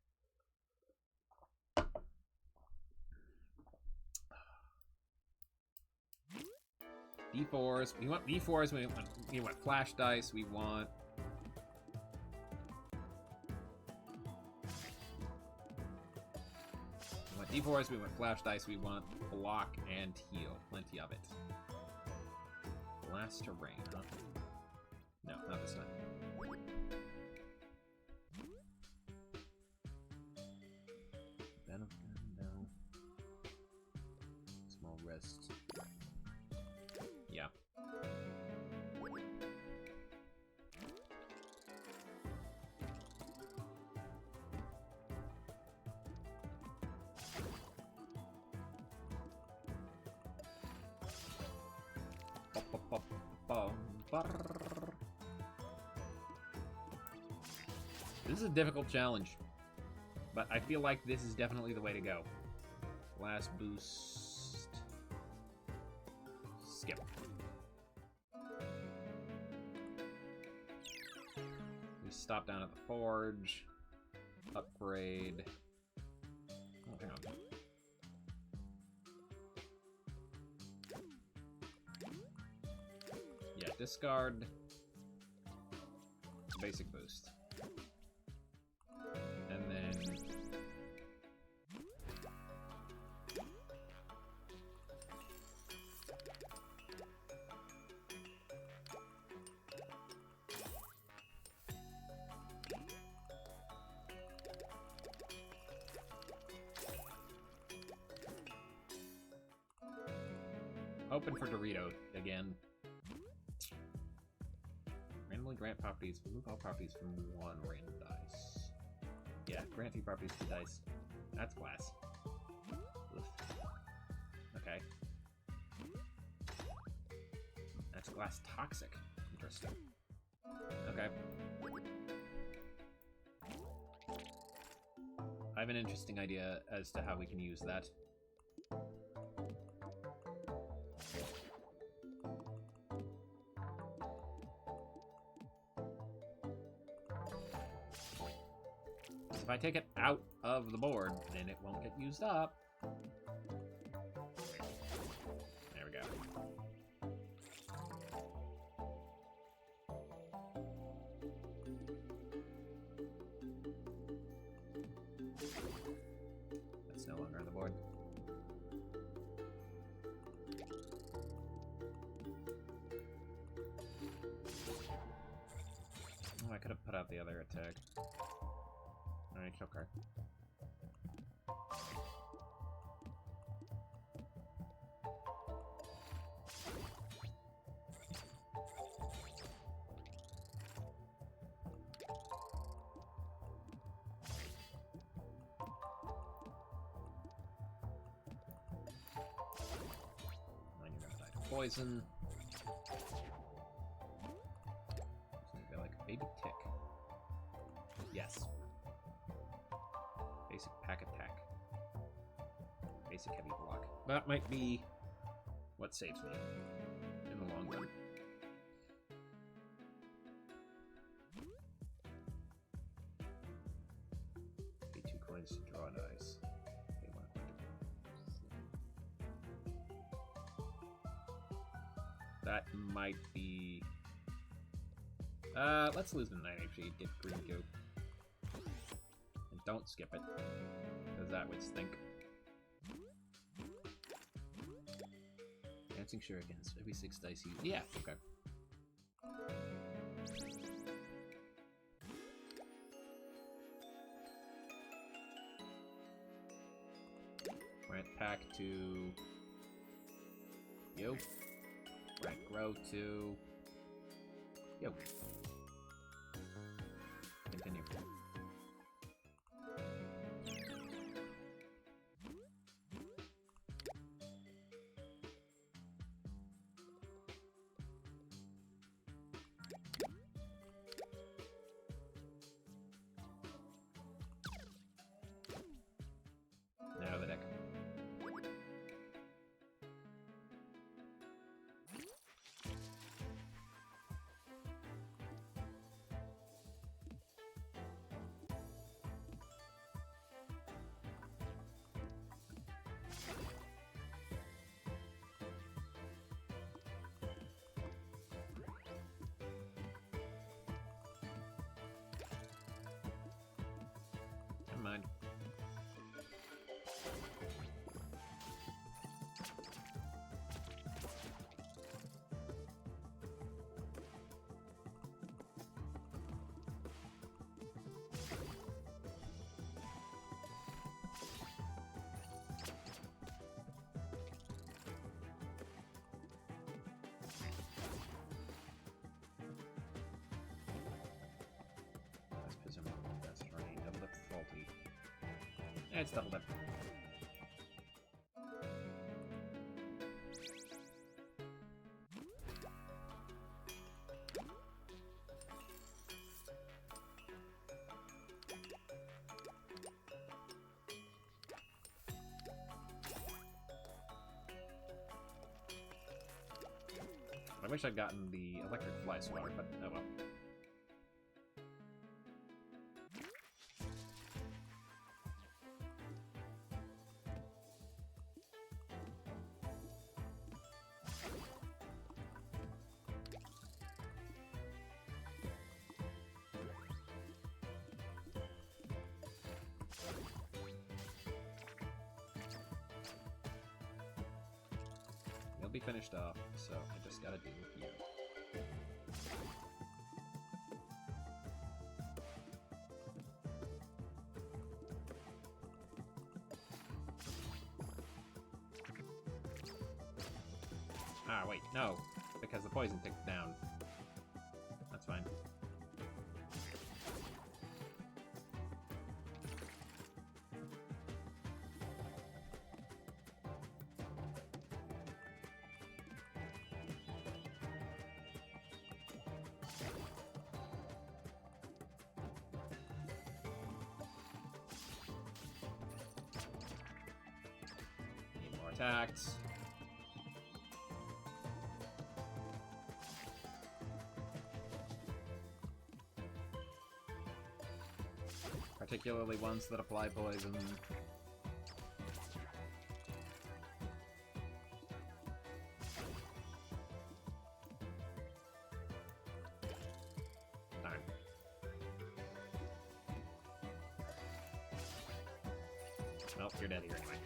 D4s. We want D4s. We want flash dice. We want... D4s, we want flash dice, we want block and heal. Plenty of it. Blast to rain, huh? No, not this time. No. Small wrist. Yeah. This is a difficult challenge, but I feel like this is definitely the way to go. Last boost. Skip. We stop down at the forge. Upgrade. Oh, hang on. Yeah, discard. Basic boost. And then... Open for Dorito again. Randomly grant properties. Remove all properties from one random dice. Yeah, grant 3 properties to dice. That's glass. Oof. Okay. That's glass toxic. Interesting. Okay. I have an interesting idea as to how we can use that. If I take it out of the board, then it won't get used up. There we go. That's no longer on the board. Oh, I could have put out the other attack. Alright, kill card. Then you're gonna die to poison. Be like a baby tick. Yes. Basic pack attack. Basic heavy block. That might be what saves me in the long run. Pay 2 coins to draw dice. Pay 1 coin to... That might be... let's lose the 9 HP, get green goo. And don't skip it, because that would stink. Dancing shurikens, every 6 dice you... Yeah, okay. Rant pack to... Yo. Rant grow to... Yo. Continue. Now the deck. Never mind. That's Pism. That's running. Double dip faulty. Yeah, it's double dip. I wish I'd gotten the electric fly swatter, but oh well. You'll be finished off, so I just gotta deal with you. Ah, wait, no, because the poison ticked down. That's fine. Need more attacks. Particularly ones that apply poison. Darn. Nope, you're dead here anyway.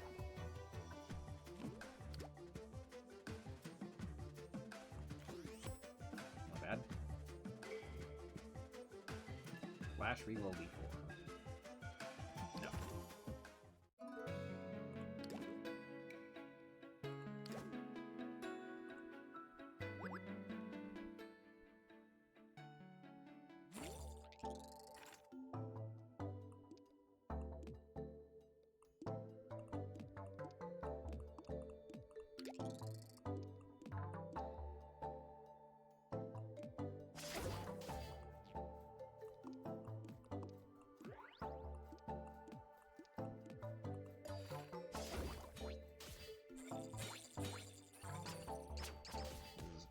Not bad. Flash reroll D4. No.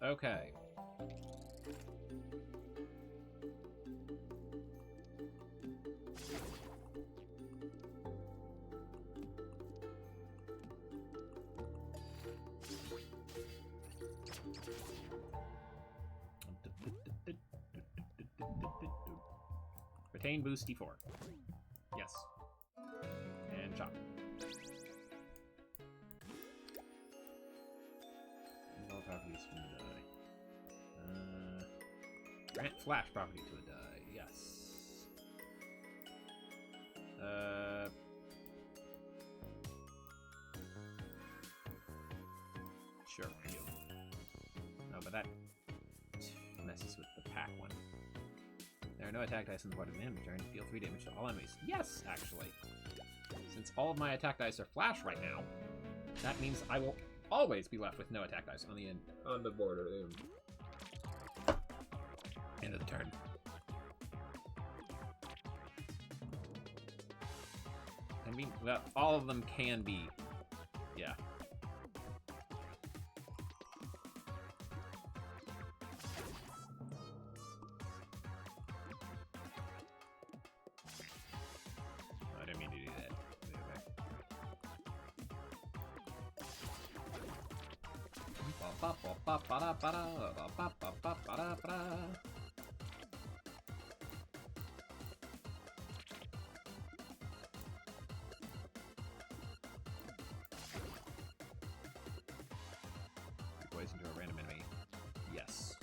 Okay. Arcane Boost D4. Yes. And chop. All properties from the die. Grant flash property to a die. Yes. Sure. Heal. No, but that messes with the pack one. There are no attack dice in the board of the enemy turn. Deal 3 damage to all enemies. Yes, actually. Since all of my attack dice are flash right now, that means I will always be left with no attack dice on the end. On the border. End of the turn. I mean, well, all of them can be. Yeah. I didn't mean to do that. Poison to a random enemy. Yes.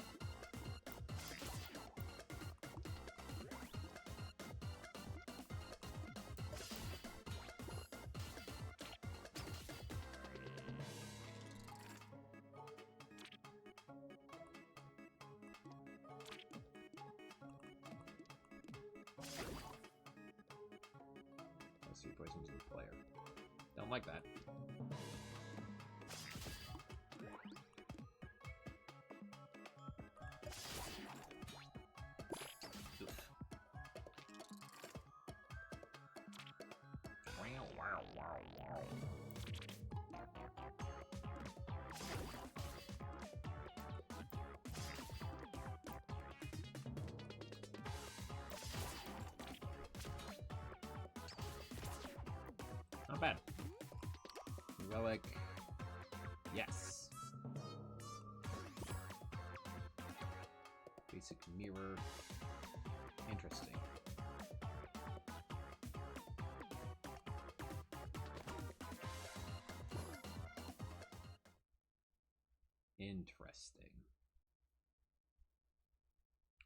Let's see, poison to the player. Don't like that. Not bad. Relic. Yes. Basic mirror. Interesting. Interesting.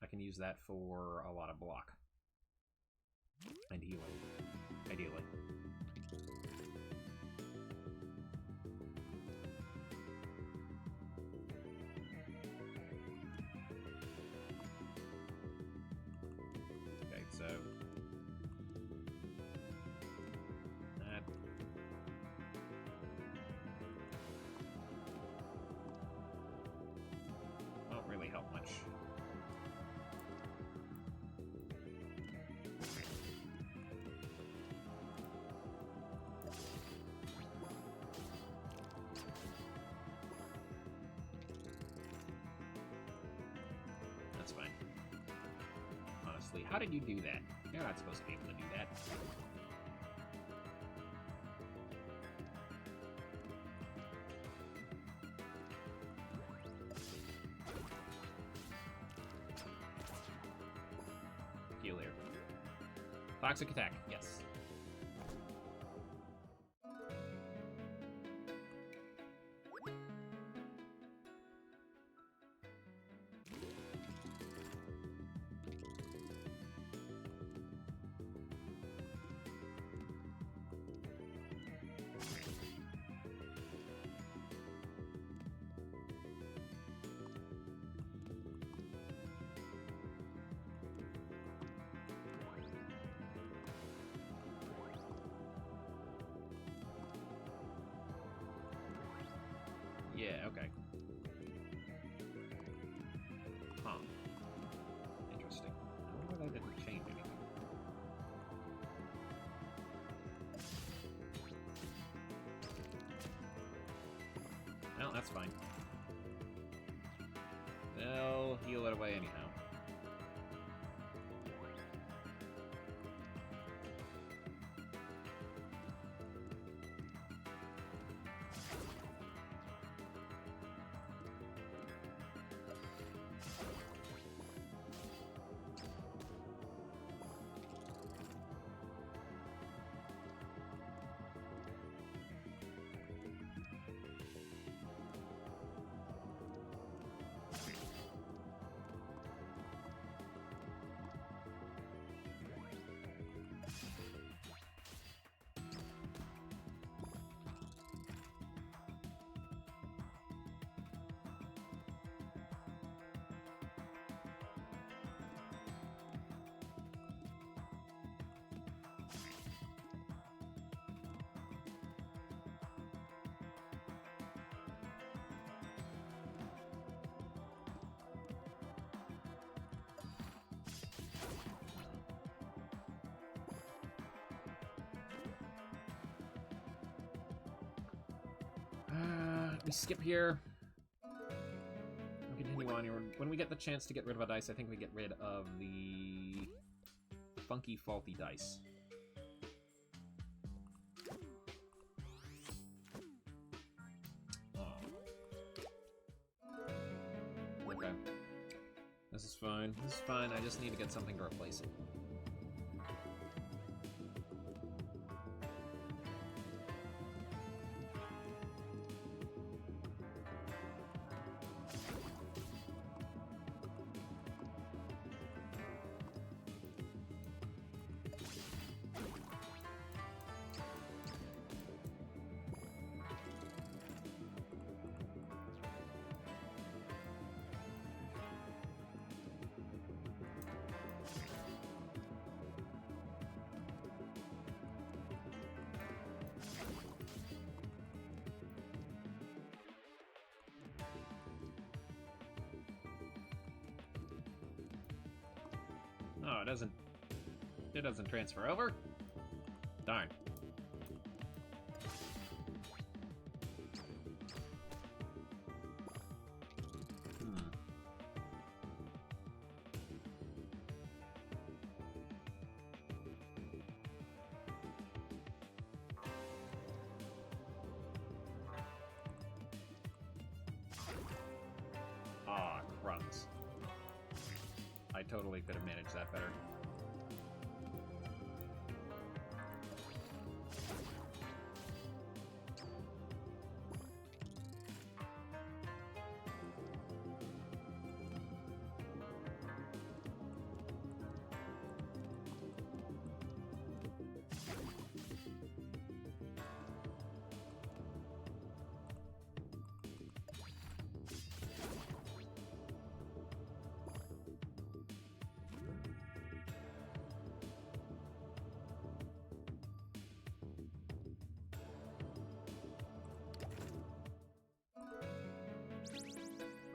I can use that for a lot of block. And healing. Ideally. Okay, so that won't really help much. That's fine. Honestly, how did you do that? You're not supposed to be able to do that. Heal here. Toxic attack, yes. Yeah, okay. Huh. Interesting. I wonder why that didn't change anything. Well, that's fine. They'll heal it away anyhow. We skip here. We continue on here. When we get the chance to get rid of a dice, I think we get rid of the funky, faulty dice. Oh. Okay. This is fine. This is fine. I just need to get something to replace it. Oh, it doesn't transfer over? Darn. Ah, crumbs. I totally could have managed that better.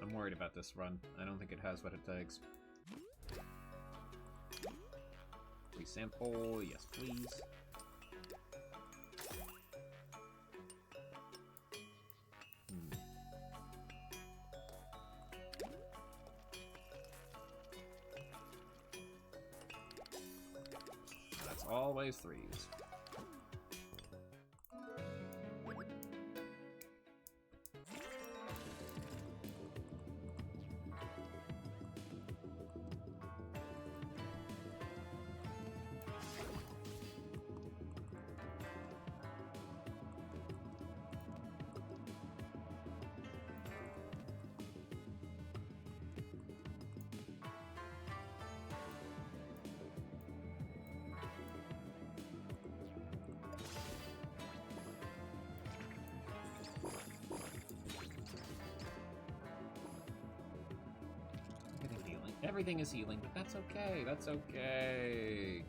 I'm worried about this run. I don't think it has what it takes. Please sample. Yes, please. That's always threes. Everything is healing, but that's okay. That's okay.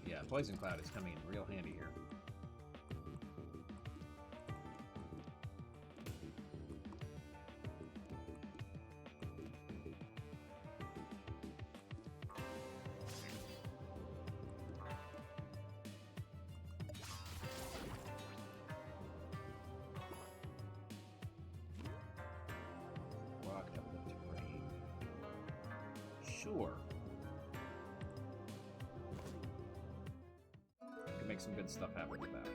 Yeah, Poison Cloud is coming in real handy here. Sure. Can make some good stuff happen with that.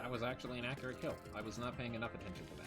That was actually an accurate kill. I was not paying enough attention to that.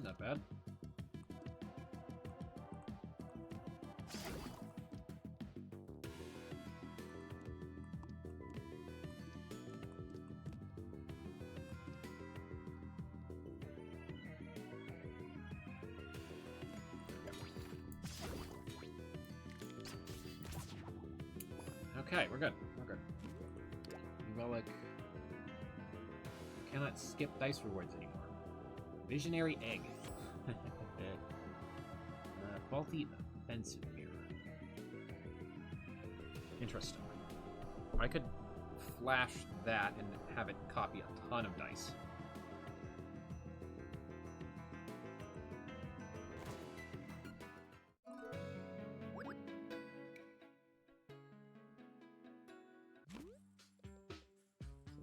Not bad. Okay, we're good. We're good. Relic. Cannot skip dice rewards anymore. Visionary Egg. Faulty Offensive Mirror. Interesting. I could flash that and have it copy a ton of dice.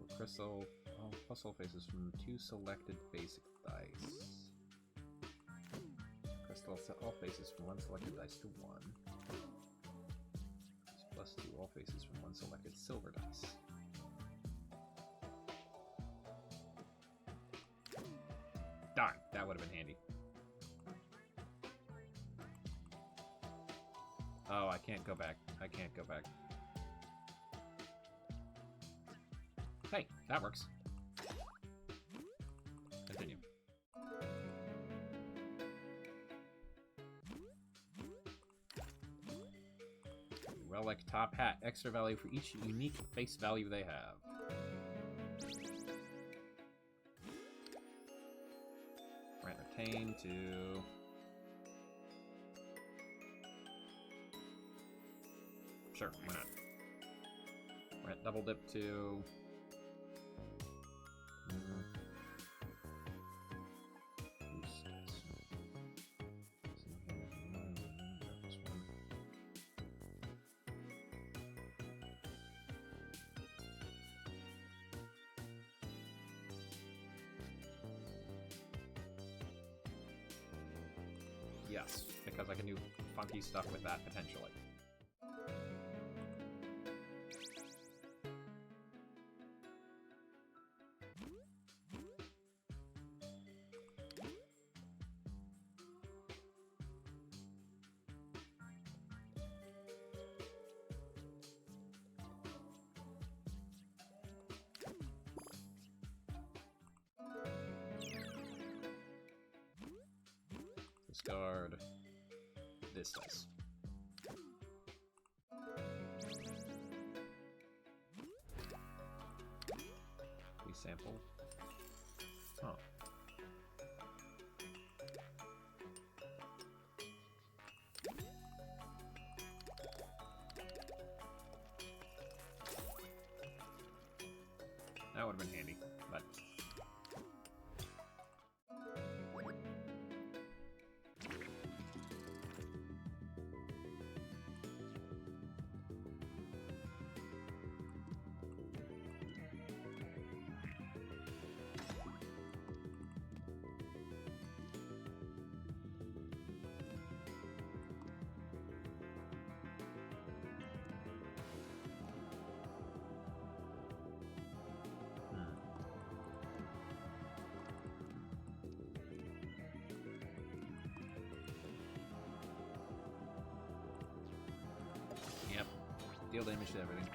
So crystal... Oh, puzzle faces from 2 selected basic dice. Crystal set all faces from 1 selected dice to 1. Plus 2 all faces from 1 selected silver dice. Darn, that would have been handy. Oh, I can't go back. I can't go back. Hey, that works. Continue. Relic top hat. Extra value for each unique face value they have. Grant retain to... Sure, why not? Grant double dip to... Yes, because I can do funky stuff with that potentially. Discard this dice. Resample. Oh. That would have been handy, but... Yep. Deal damage to everything.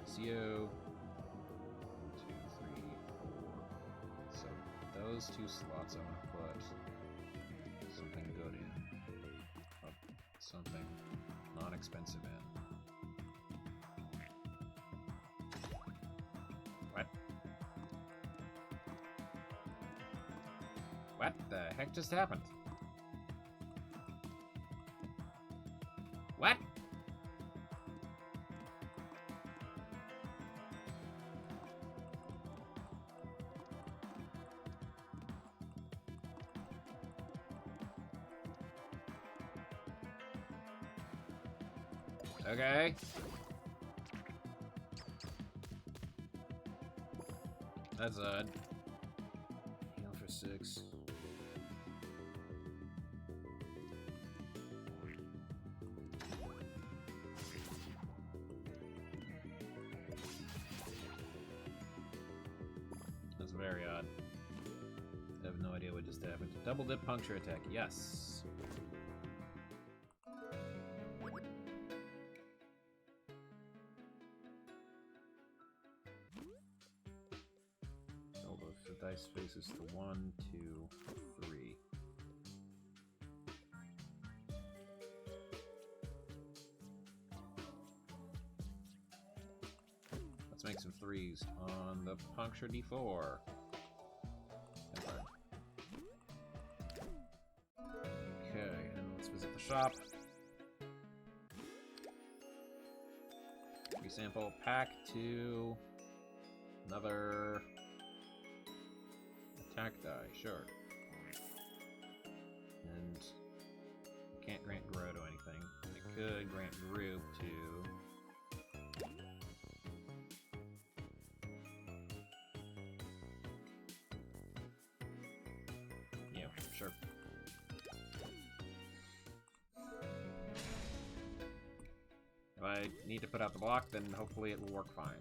It's you. 1, 2, 3, 4. So those 2 slots I'm gonna put something good in. Something non-expensive in. What? What the heck just happened? What? Okay. That's odd. Heal for 6. That's very odd. I have no idea what just happened. Double dip puncture attack, yes. The dice faces to 1, 2, 3. Let's make some 3s on the puncture d4. Okay, and let's visit the shop. Free sample pack 2. Another attack die, sure. And can't grant grow to anything. I could grant group to yeah, sure. If I need to put out the block, then hopefully it will work fine.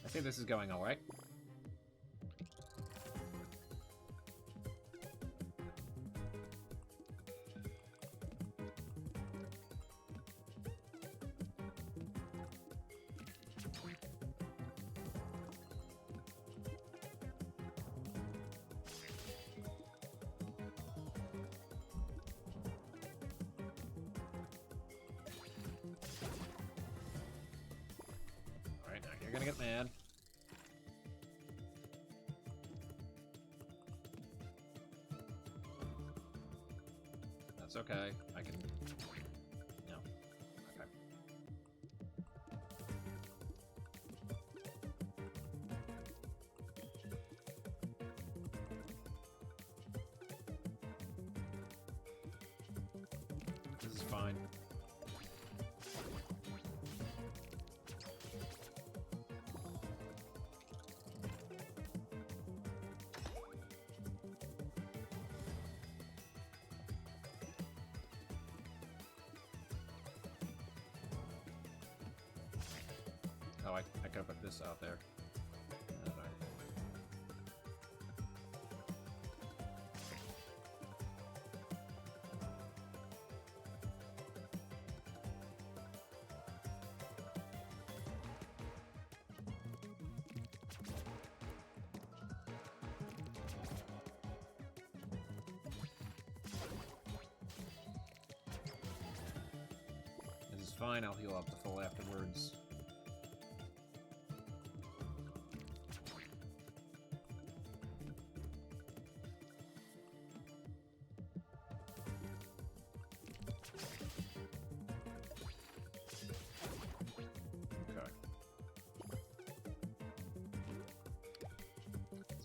I think this is going all right. Alright, now you're gonna get mad. That's okay. I can... No. Okay. This is fine. Oh, I could have put this out there. That's all right. fine. I'll heal up the full afterwards.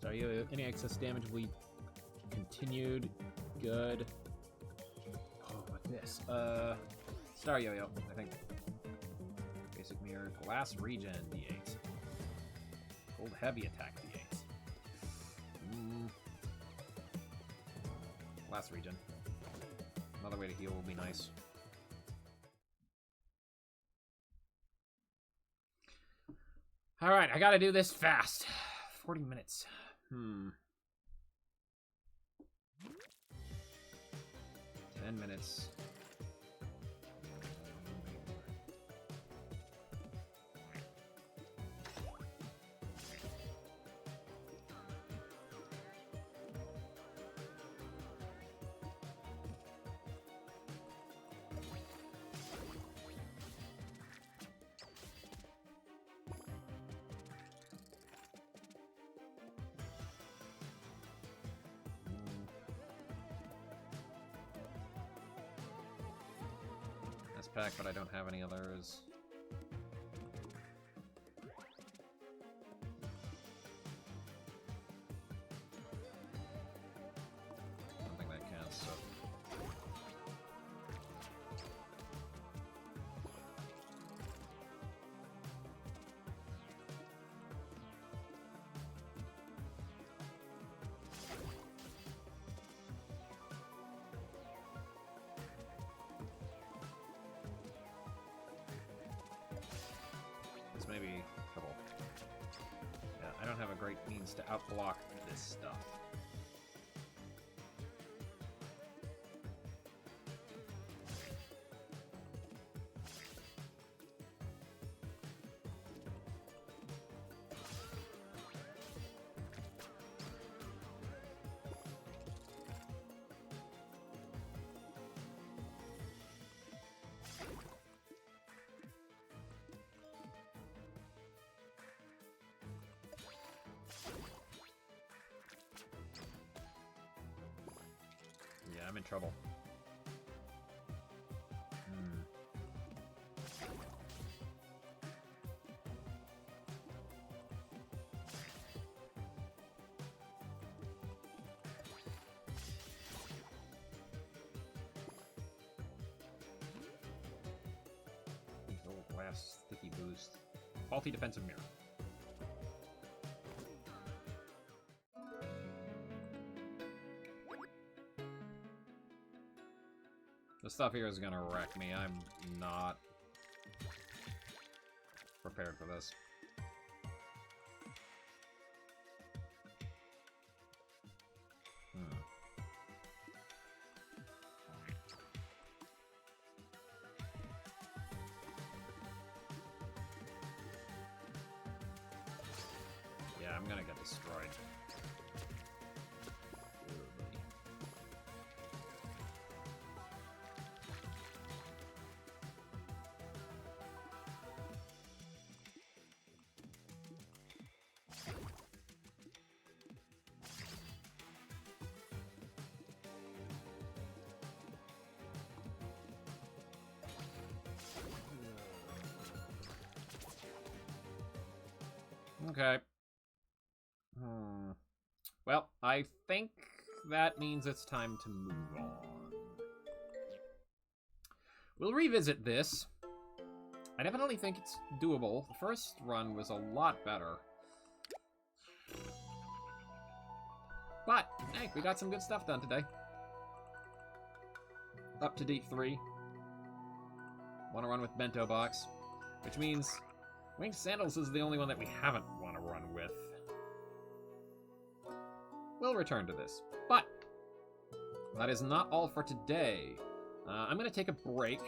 So any excess damage will be continued. Good. Oh, what this? Star Yo-Yo, I think. Basic Mirror. Glass Regen, D8. Gold Heavy Attack, D8. Glass Regen. Another way to heal will be nice. Alright, I gotta do this fast. 40 minutes. 10 minutes. Pack, but I don't have any others. I don't think that counts, so. Maybe trouble. Yeah, I don't have a great means to outblock this stuff. Yeah, I'm in trouble. Glass sticky boost. Faulty defensive mirror. The stuff here is gonna wreck me. I'm not prepared for this. Yeah, I'm gonna get destroyed. Okay. Well, I think that means it's time to move on. We'll revisit this. I definitely think it's doable. The first run was a lot better. But, hey, we got some good stuff done today. Up to date 3. Want to run with Bento Box, which means Winged Sandals is the only one that we haven't want to run with. We'll return to this. But that is not all for today. I'm going to take a break.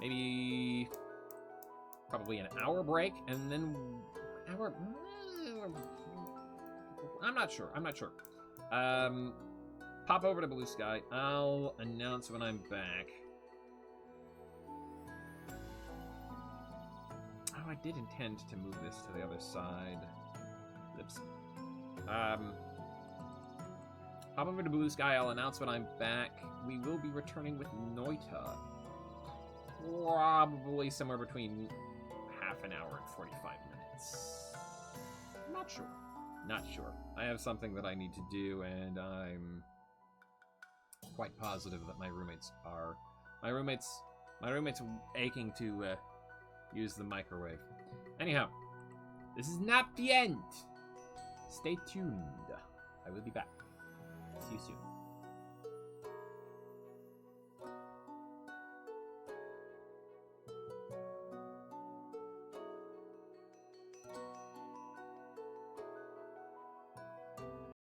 Maybe probably an hour break, and then an hour. I'm not sure. Pop over to Blue Sky. I'll announce when I'm back. I did intend to move this to the other side. Oops. Hop over to Blue Sky. I'll announce when I'm back. We will be returning with Noita. Probably somewhere between half an hour and 45 minutes. Not sure. Not sure. I have something that I need to do, and I'm quite positive that my roommates are... My roommate's aching to use the microwave. Anyhow, this is not the end. Stay tuned. I will be back. See you soon.